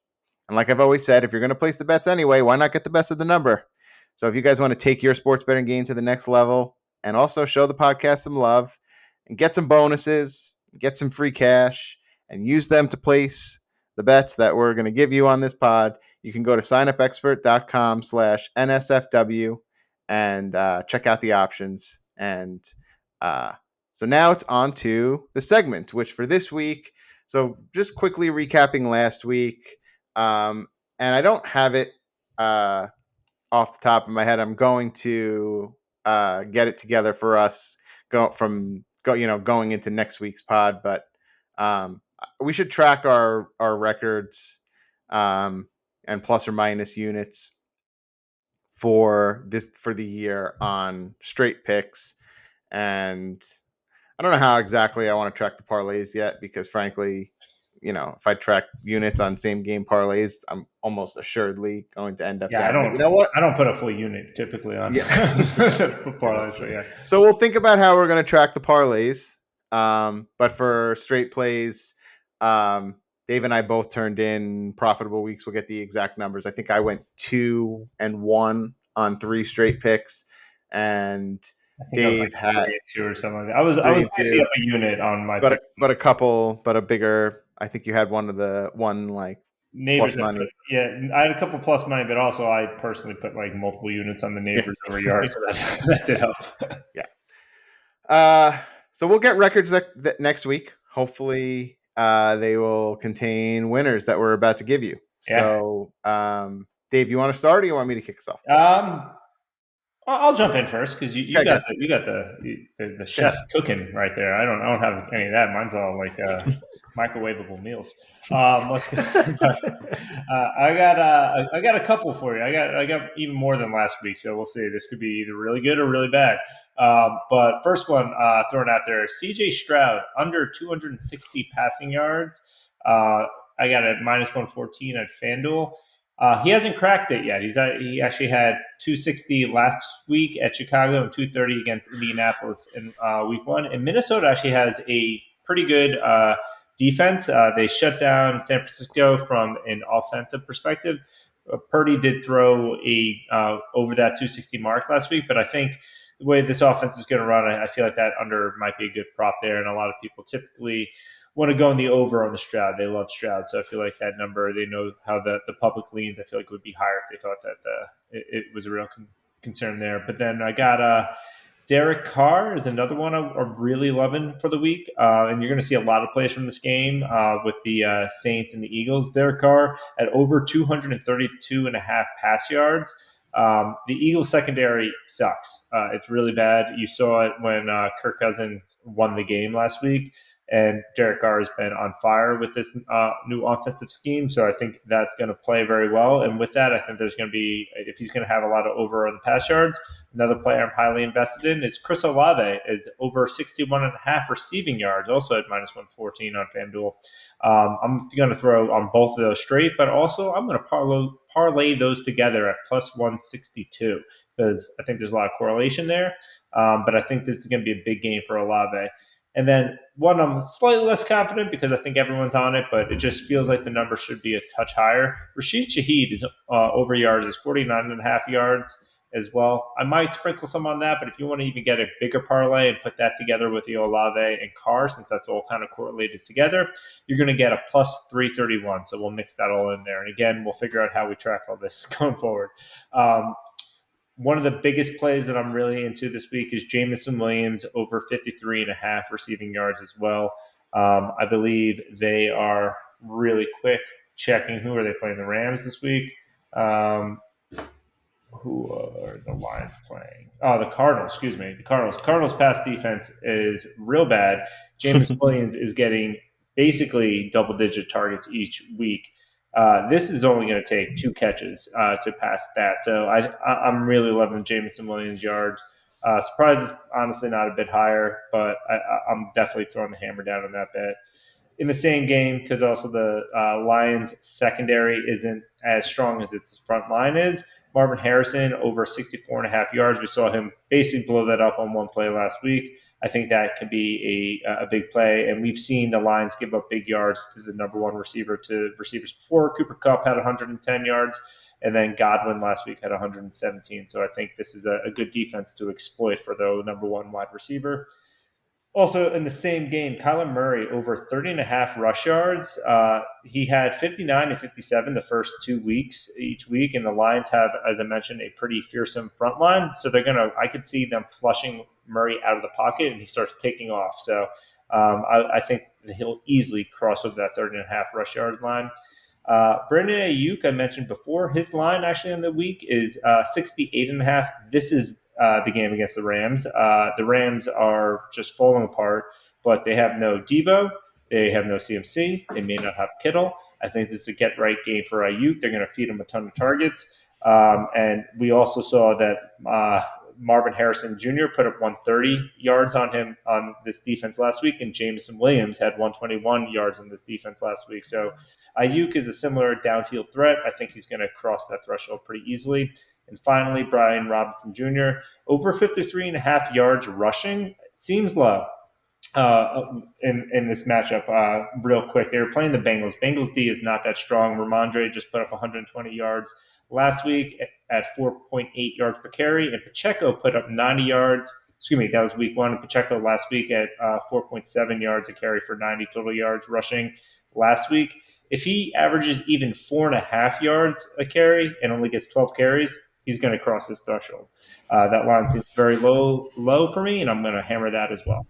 And like I've always said, if you're going to place the bets anyway, why not get the best of the number? So if you guys want to take your sports betting game to the next level and also show the podcast some love and get some bonuses, get some free cash, and use them to place the bets that we're going to give you on this pod, you can go to signupexpert.com/NSFW and check out the options. And so now it's on to the segment, which for this week, so just quickly recapping last week, and I don't have it off the top of my head. I'm going to get it together for us going into next week's pod, but we should track our records and plus or minus units for the year on straight picks. And I don't know how exactly I want to track the parlays yet, because frankly, if I track units on same game parlays, I'm almost assuredly going to end up. Yeah, down. You know what? I don't put a full unit typically on parlays. But yeah. So we'll think about how we're going to track the parlays. But for straight plays, Dave and I both turned in profitable weeks. We'll get the exact numbers. I think I went 2-1 on 3 straight picks, and Dave had 2 or something like that. I was messing up a unit on my but a bigger. I think you had one like neighbors plus money. I had a couple plus money, but also I personally put like multiple units on the neighbors over yards, so that did help. Yeah. So we'll get records that next week. Hopefully, they will contain winners that we're about to give you. Yeah. So, Dave, you want to start, or you want me to kick us off? I'll jump in first because you got the chef cooking right there. I don't have any of that. Mine's all like microwavable meals. Let's go. I got a couple for you. I got even more than last week, so we'll see. This could be either really good or really bad. But first one thrown out there: C.J. Stroud under 260 passing yards. I got it -114 at FanDuel. He hasn't cracked it yet. He actually had 260 last week at Chicago and 230 against Indianapolis in week 1. And Minnesota actually has a pretty good defense. They shut down San Francisco from an offensive perspective. Purdy did throw a over that 260 mark last week, but I think the way this offense is going to run, I feel like that under might be a good prop there. And a lot of people typically want to go in the over on the Stroud. They love Stroud, so I feel like that number. They know how the public leans. I feel like it would be higher if they thought that it was a real concern there. But then I got Derek Carr is another one I'm really loving for the week. And you're going to see a lot of plays from this game with the Saints and the Eagles. Derek Carr at over 232 and a half pass yards. The Eagles secondary sucks. It's really bad. You saw it when Kirk Cousins won the game last week. And Derek Carr has been on fire with this new offensive scheme. So I think that's going to play very well. And with that, I think there's going to be, if he's going to have a lot of over on the pass yards, another player I'm highly invested in is Chris Olave, is over 61 and a half receiving yards, also at minus 114 on FanDuel. I'm going to throw on both of those straight, but also I'm going to parlay those together at plus 162 because I think there's a lot of correlation there. But I think this is going to be a big game for Olave. And then one I'm slightly less confident because I think everyone's on it, but it just feels like the number should be a touch higher. Rashid Shaheed is over yards, is 49 and a half yards as well. I might sprinkle some on that, but if you want to even get a bigger parlay and put that together with the Olave and Carr, since that's all kind of correlated together, you're going to get a plus 331. So we'll mix that all in there. And again, we'll figure out how we track all this going forward. One of the biggest plays that I'm really into this week is Jameson Williams over 53 and a half receiving yards as well. I believe they are really quick checking who are they playing, the Rams this week. Who are the Lions playing? Oh, the Cardinals, excuse me. The Cardinals. Cardinals pass defense is real bad. James Williams is getting basically double-digit targets each week. This is only going to take 2 catches to pass that. So I'm really loving Jameson Williams' yards. Surprise is honestly not a bit higher, but I'm definitely throwing the hammer down on that bet. In the same game, because also the Lions secondary isn't as strong as its front line is. Marvin Harrison over 64 and a half yards. We saw him basically blow that up on one play last week. I think that could be a big play. And we've seen the Lions give up big yards to the number one receiver to receivers before. Cooper Kupp had 110 yards, and then Godwin last week had 117. So I think this is a good defense to exploit for the number one wide receiver. Also, in the same game, Kyler Murray over 30 and a half rush yards. He had 59 and 57 the first 2 weeks each week, and the Lions have, as I mentioned, a pretty fearsome front line. So I could see them flushing Murray out of the pocket, and he starts taking off. So I think he'll easily cross over that 30 and a half rush yard line. Brandon Ayuk, I mentioned before, his line actually on the week is 68 and a half. This is the game against the Rams. The Rams are just falling apart, but they have no Debo. They have no CMC. They may not have Kittle. I think this is a get-right game for Ayuk. They're going to feed him a ton of targets. And we also saw that Marvin Harrison Jr. put up 130 yards on him on this defense last week, and Jameson Williams had 121 yards on this defense last week. So Ayuk is a similar downfield threat. I think he's going to cross that threshold pretty easily. And finally, Brian Robinson Jr., over 53 and a half yards rushing. Seems low in this matchup real quick. They were playing the Bengals. Bengals D is not that strong. Ramondre just put up 120 yards last week at 4.8 yards per carry, and Pacheco put up 90 yards. Excuse me, that was week 1. And Pacheco last week at 4.7 yards a carry for 90 total yards rushing last week. If he averages even 4.5 yards a carry and only gets 12 carries, he's going to cross this threshold. That line seems very low for me, and I'm going to hammer that as well.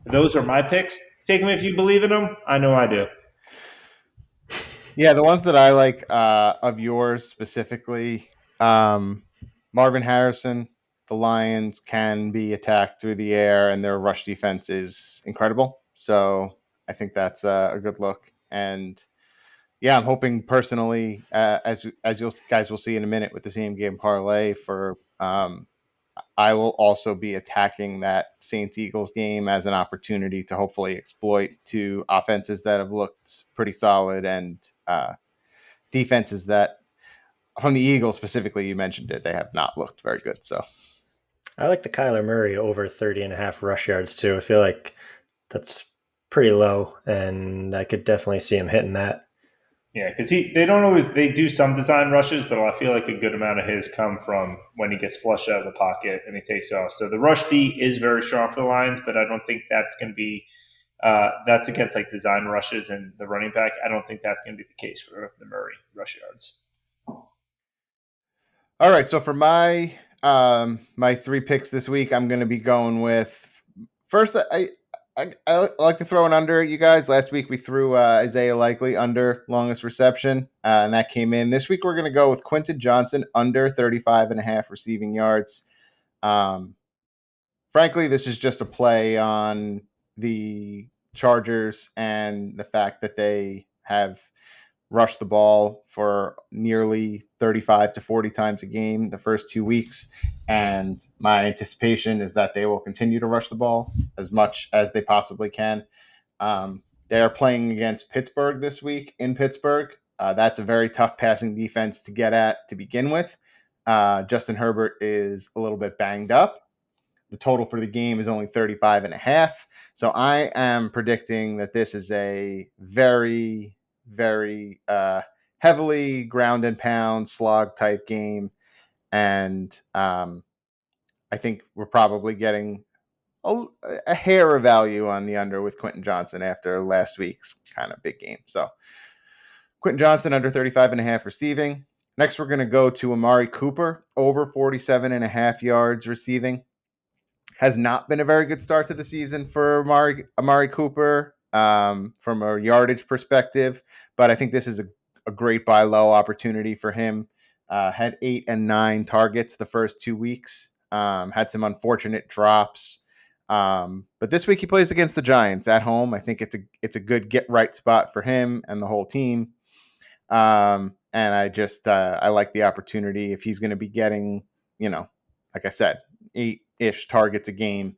Those are my picks. Take them if you believe in them. I know I do. Yeah, the ones that I like of yours specifically, Marvin Harrison, the Lions can be attacked through the air, and their rush defense is incredible. So I think that's a good look. And yeah, I'm hoping personally, as you guys will see in a minute with the same game parlay for, I will also be attacking that Saints Eagles game as an opportunity to hopefully exploit 2 offenses that have looked pretty solid and defenses that, from the Eagles specifically, you mentioned it, they have not looked very good. So I like the Kyler Murray over 30 and a half rush yards too. I feel like that's pretty low, and I could definitely see him hitting that. Yeah, because they do some design rushes, but I feel like a good amount of his come from when he gets flushed out of the pocket and he takes off. So the rush D is very strong for the Lions, but I don't think that's going to be that's against like design rushes and the running back. I don't think that's going to be the case for the Murray rush yards. All right, so for my 3 picks this week, I'm going to be going with first. I like to throw an under at you guys. Last week we threw Isaiah Likely under longest reception, and that came in. This week we're going to go with Quentin Johnson under 35.5 receiving yards. Frankly, this is just a play on the Chargers and the fact that they have rushed the ball for nearly 35 to 40 times a game the first 2 weeks. And my anticipation is that they will continue to rush the ball as much as they possibly can. They are playing against Pittsburgh this week in Pittsburgh. That's a very tough passing defense to get at to begin with. Justin Herbert is a little bit banged up. The total for the game is only 35.5. So I am predicting that this is a very, very heavily ground and pound slog type game. And I think we're probably getting a hair of value on the under with Quentin Johnson after last week's kind of big game. So Quentin Johnson under 35.5 receiving. Next, we're going to go to Amari Cooper over 47.5 yards receiving. Has not been a very good start to the season for Amari Cooper from a yardage perspective, but I think this is a great buy low opportunity for him. Had 8 and 9 targets the first 2 weeks. Had some unfortunate drops, but this week he plays against the Giants at home. I think it's a good get right spot for him and the whole team. And I like the opportunity if he's going to be getting, like I said, 8-ish targets a game.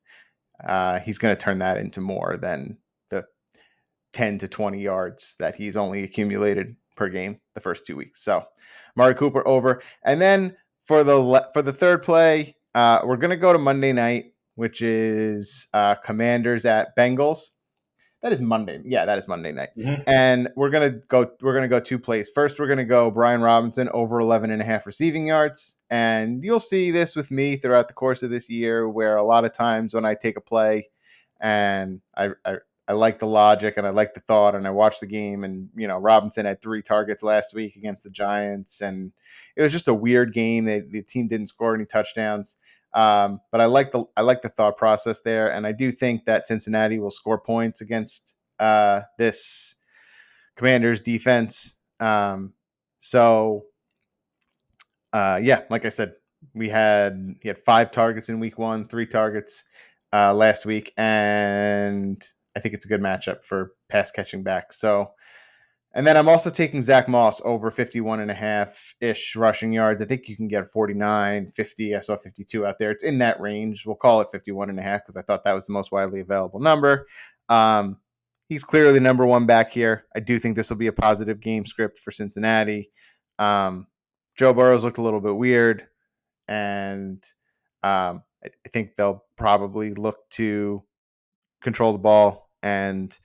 He's going to turn that into more than the 10 to 20 yards that he's only accumulated per game the first 2 weeks. So Amari Cooper over. And then for the third play, we're going to go to Monday night, which is Commanders at Bengals. That is Monday. Yeah, that is Monday night. Mm-hmm. And we're gonna go 2 plays. First, we're gonna go Brian Robinson over 11.5 receiving yards. And you'll see this with me throughout the course of this year, where a lot of times when I take a play and I like the logic and I like the thought and I watch the game, and Robinson had 3 targets last week against the Giants, and it was just a weird game. The team didn't score any touchdowns. But I like the thought process there, and I do think that Cincinnati will score points against this Commanders defense. Like I said, he had 5 targets in week 1, 3 targets last week, and I think it's a good matchup for pass catching back. So. And then I'm also taking Zach Moss over 51.5-ish rushing yards. I think you can get 49, 50. I saw 52 out there. It's in that range. We'll call it 51.5 because I thought that was the most widely available number. He's clearly number 1 back here. I do think this will be a positive game script for Cincinnati. Joe Burrow's looked a little bit weird, and I think they'll probably look to control the ball, and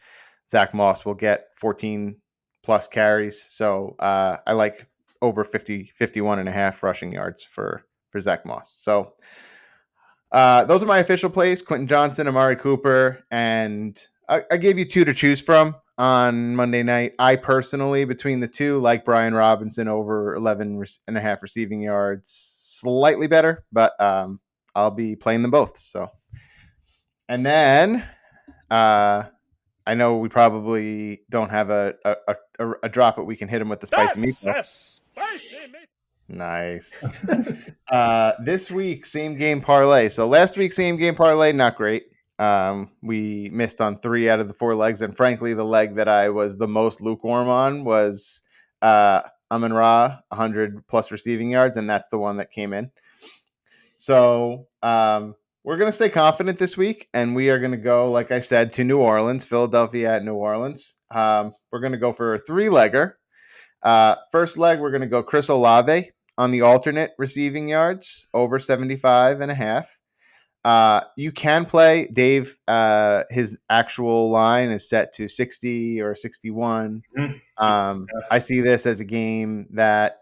Zach Moss will get 14 plus carries. So I like over 51.5 rushing yards for Zach Moss. So those are my official plays: Quentin Johnson, Amari Cooper, and I gave you 2 to choose from on Monday night. I personally, between the 2, like Brian Robinson over 11.5 receiving yards, slightly better, but I'll be playing them both. So, and then I know we probably don't have a drop, but we can hit him with the spicy meatball. Nice. This week, same game parlay. So last week, same game parlay, not great. We missed on 3 out of the 4 legs, and frankly, the leg that I was the most lukewarm on was Amon-Ra, 100 plus receiving yards, and that's the one that came in. So we're going to stay confident this week, and we are going to go, like I said, to New Orleans, Philadelphia at New Orleans. We're going to go for a 3-legger. First leg, we're going to go Chris Olave on the alternate receiving yards, over 75.5. You can play Dave. His actual line is set to 60 or 61. I see this as a game that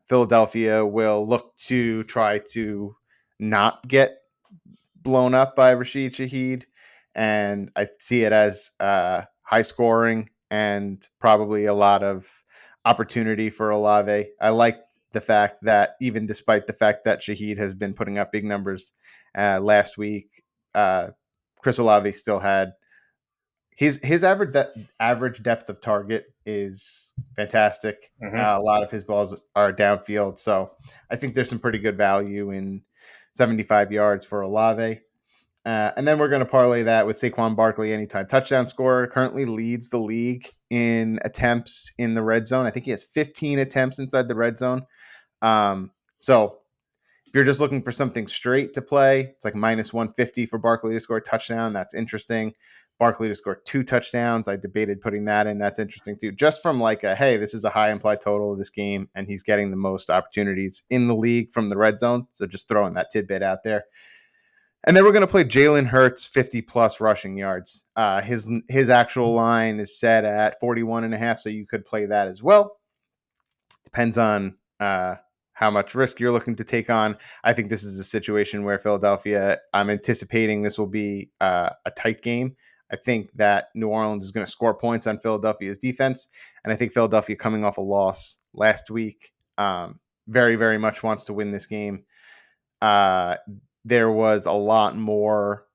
Philadelphia will look to try to not get blown up by Rashid Shaheed, and I see it as high scoring and probably a lot of opportunity for Olave. I like the fact that even despite the fact that Shaheed has been putting up big numbers last week, Chris Olave still had his average depth of target is fantastic. A lot of his balls are downfield, so I think there's some pretty good value in 75 yards for Olave. And then we're going to parlay that with Saquon Barkley, anytime touchdown scorer. Currently leads the league in attempts in the red zone. I think he has 15 attempts inside the red zone. So if you're just looking for something straight to play, it's like minus 150 for Barkley to score a touchdown. That's interesting. Barkley to score 2 touchdowns. I debated putting that in. That's interesting too. Just from like hey, this is a high implied total of this game, and he's getting the most opportunities in the league from the red zone. So just throwing that tidbit out there. And then we're going to play Jalen Hurts 50-plus rushing yards. His actual line is set at 41.5, so you could play that as well. Depends on how much risk you're looking to take on. I think this is a situation where Philadelphia, I'm anticipating this will be a tight game. I think that New Orleans is going to score points on Philadelphia's defense, and I think Philadelphia, coming off a loss last week, very, very much wants to win this game. There was a lot more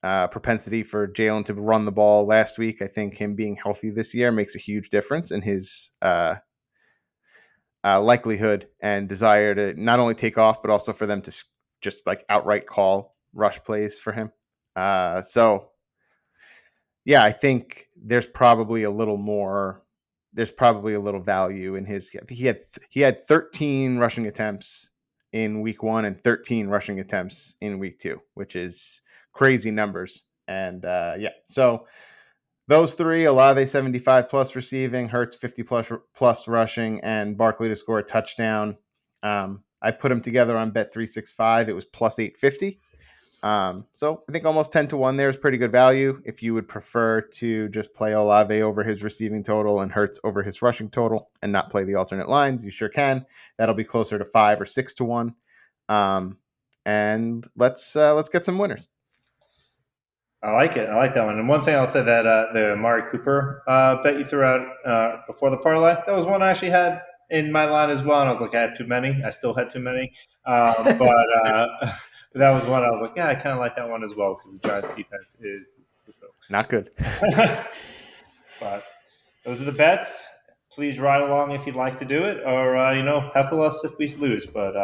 propensity for Jalen to run the ball last week. I think him being healthy this year makes a huge difference in his likelihood and desire to not only take off, but also for them to just like outright call rush plays for him. So, yeah, I think there's probably a little more. There's probably a little value in his. I think he had 13 rushing attempts in week 1 and 13 rushing attempts in week 2, which is crazy numbers. And so those three: Olave 75+ receiving, Hurts 50+ rushing, and Barkley to score a touchdown. I put them together on Bet365. It was plus 850. So I think almost 10-1 there is pretty good value. If you would prefer to just play Olave over his receiving total and Hurts over his rushing total and not play the alternate lines, you sure can. That'll be closer to 5 or 6-1. And let's get some winners. I like it. I like that one. And one thing I'll say that the Amari Cooper bet you threw out before the parlay, that was one I actually had in my line as well. And I was like, I had too many. I still had too many. But that was one I was like, yeah, I kind of like that one as well because the Giants defense is not good. But those are the bets. Please ride along if you'd like to do it, or heckle us if we lose. But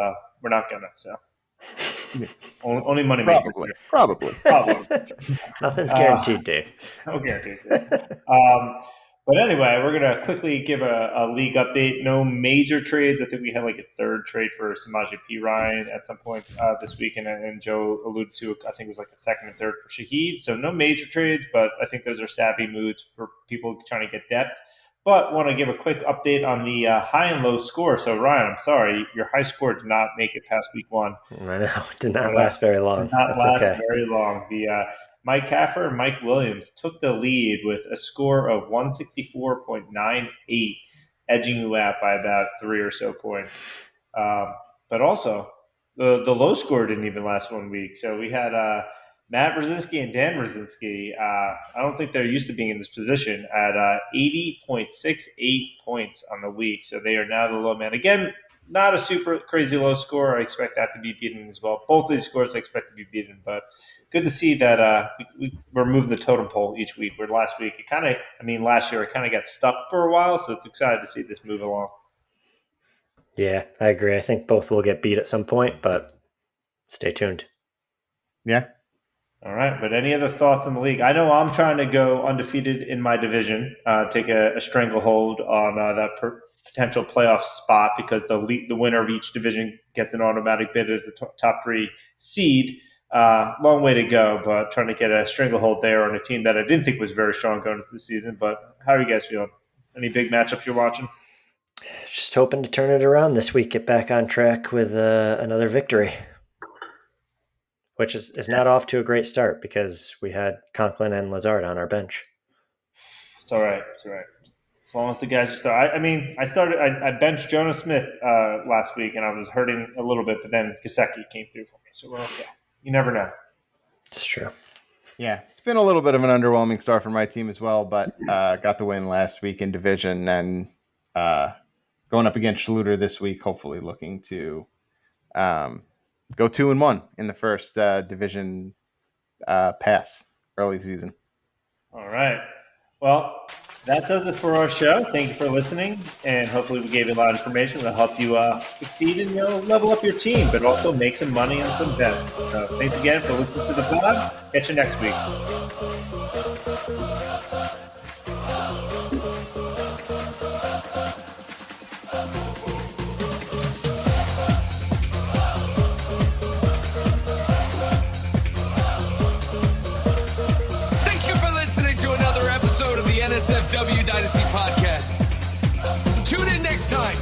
we're not gonna. So only money probably. makers. Probably. Nothing's guaranteed, Dave. No guarantees. But anyway, we're going to quickly give a league update. No major trades. I think we had like a third trade for Samaje Perine at some point this week, and Joe alluded to, I think it was like a second and third for Shaheed. So no major trades, but I think those are savvy moves for people trying to get depth. But want to give a quick update on the high and low score. So Ryan, I'm sorry, your high score did not make it past week 1. I know, it did not last very long. Did not That's last okay. very long. The Mike Caffer and Mike Williams took the lead with a score of 164.98, edging you out by about 3 or so points. But also, the low score didn't even last 1 week. So we had Matt Brzezinski and Dan Brzezinski. I don't think they're used to being in this position at 80.68 points on the week. So they are now the low man. Again, not a super crazy low score. I expect that to be beaten as well. Both of these scores I expect to be beaten, but good to see that we're moving the totem pole each week. Where last week last year it kind of got stuck for a while, so it's excited to see this move along. Yeah, I agree. I think both will get beat at some point, but stay tuned. Yeah. All right, but any other thoughts on the league? I know I'm trying to go undefeated in my division, take a stranglehold on that potential playoff spot because the winner of each division gets an automatic bid as a top 3 seed. Long way to go, but trying to get a stranglehold there on a team that I didn't think was very strong going into the season. But how are you guys feeling? Any big matchups you're watching? Just hoping to turn it around this week, get back on track with another victory. which is not off to a great start because we had Conklin and Lazard on our bench. It's all right. It's all right. As long as the guys just start. I benched Jonas Smith last week, and I was hurting a little bit, but then Gesicki came through for me. So we're okay. You never know. It's true. Yeah, it's been a little bit of an underwhelming start for my team as well, but got the win last week in division and going up against Schluter this week, hopefully looking to go 2-1 in the first division pass early season. All right. Well, that does it for our show. Thank you for listening, and hopefully we gave you a lot of information that helped you succeed and level up your team, but also make some money on some bets. So thanks again for listening to the pod. Catch you next week. Episode of the NSFW Dynasty podcast. Tune in next time.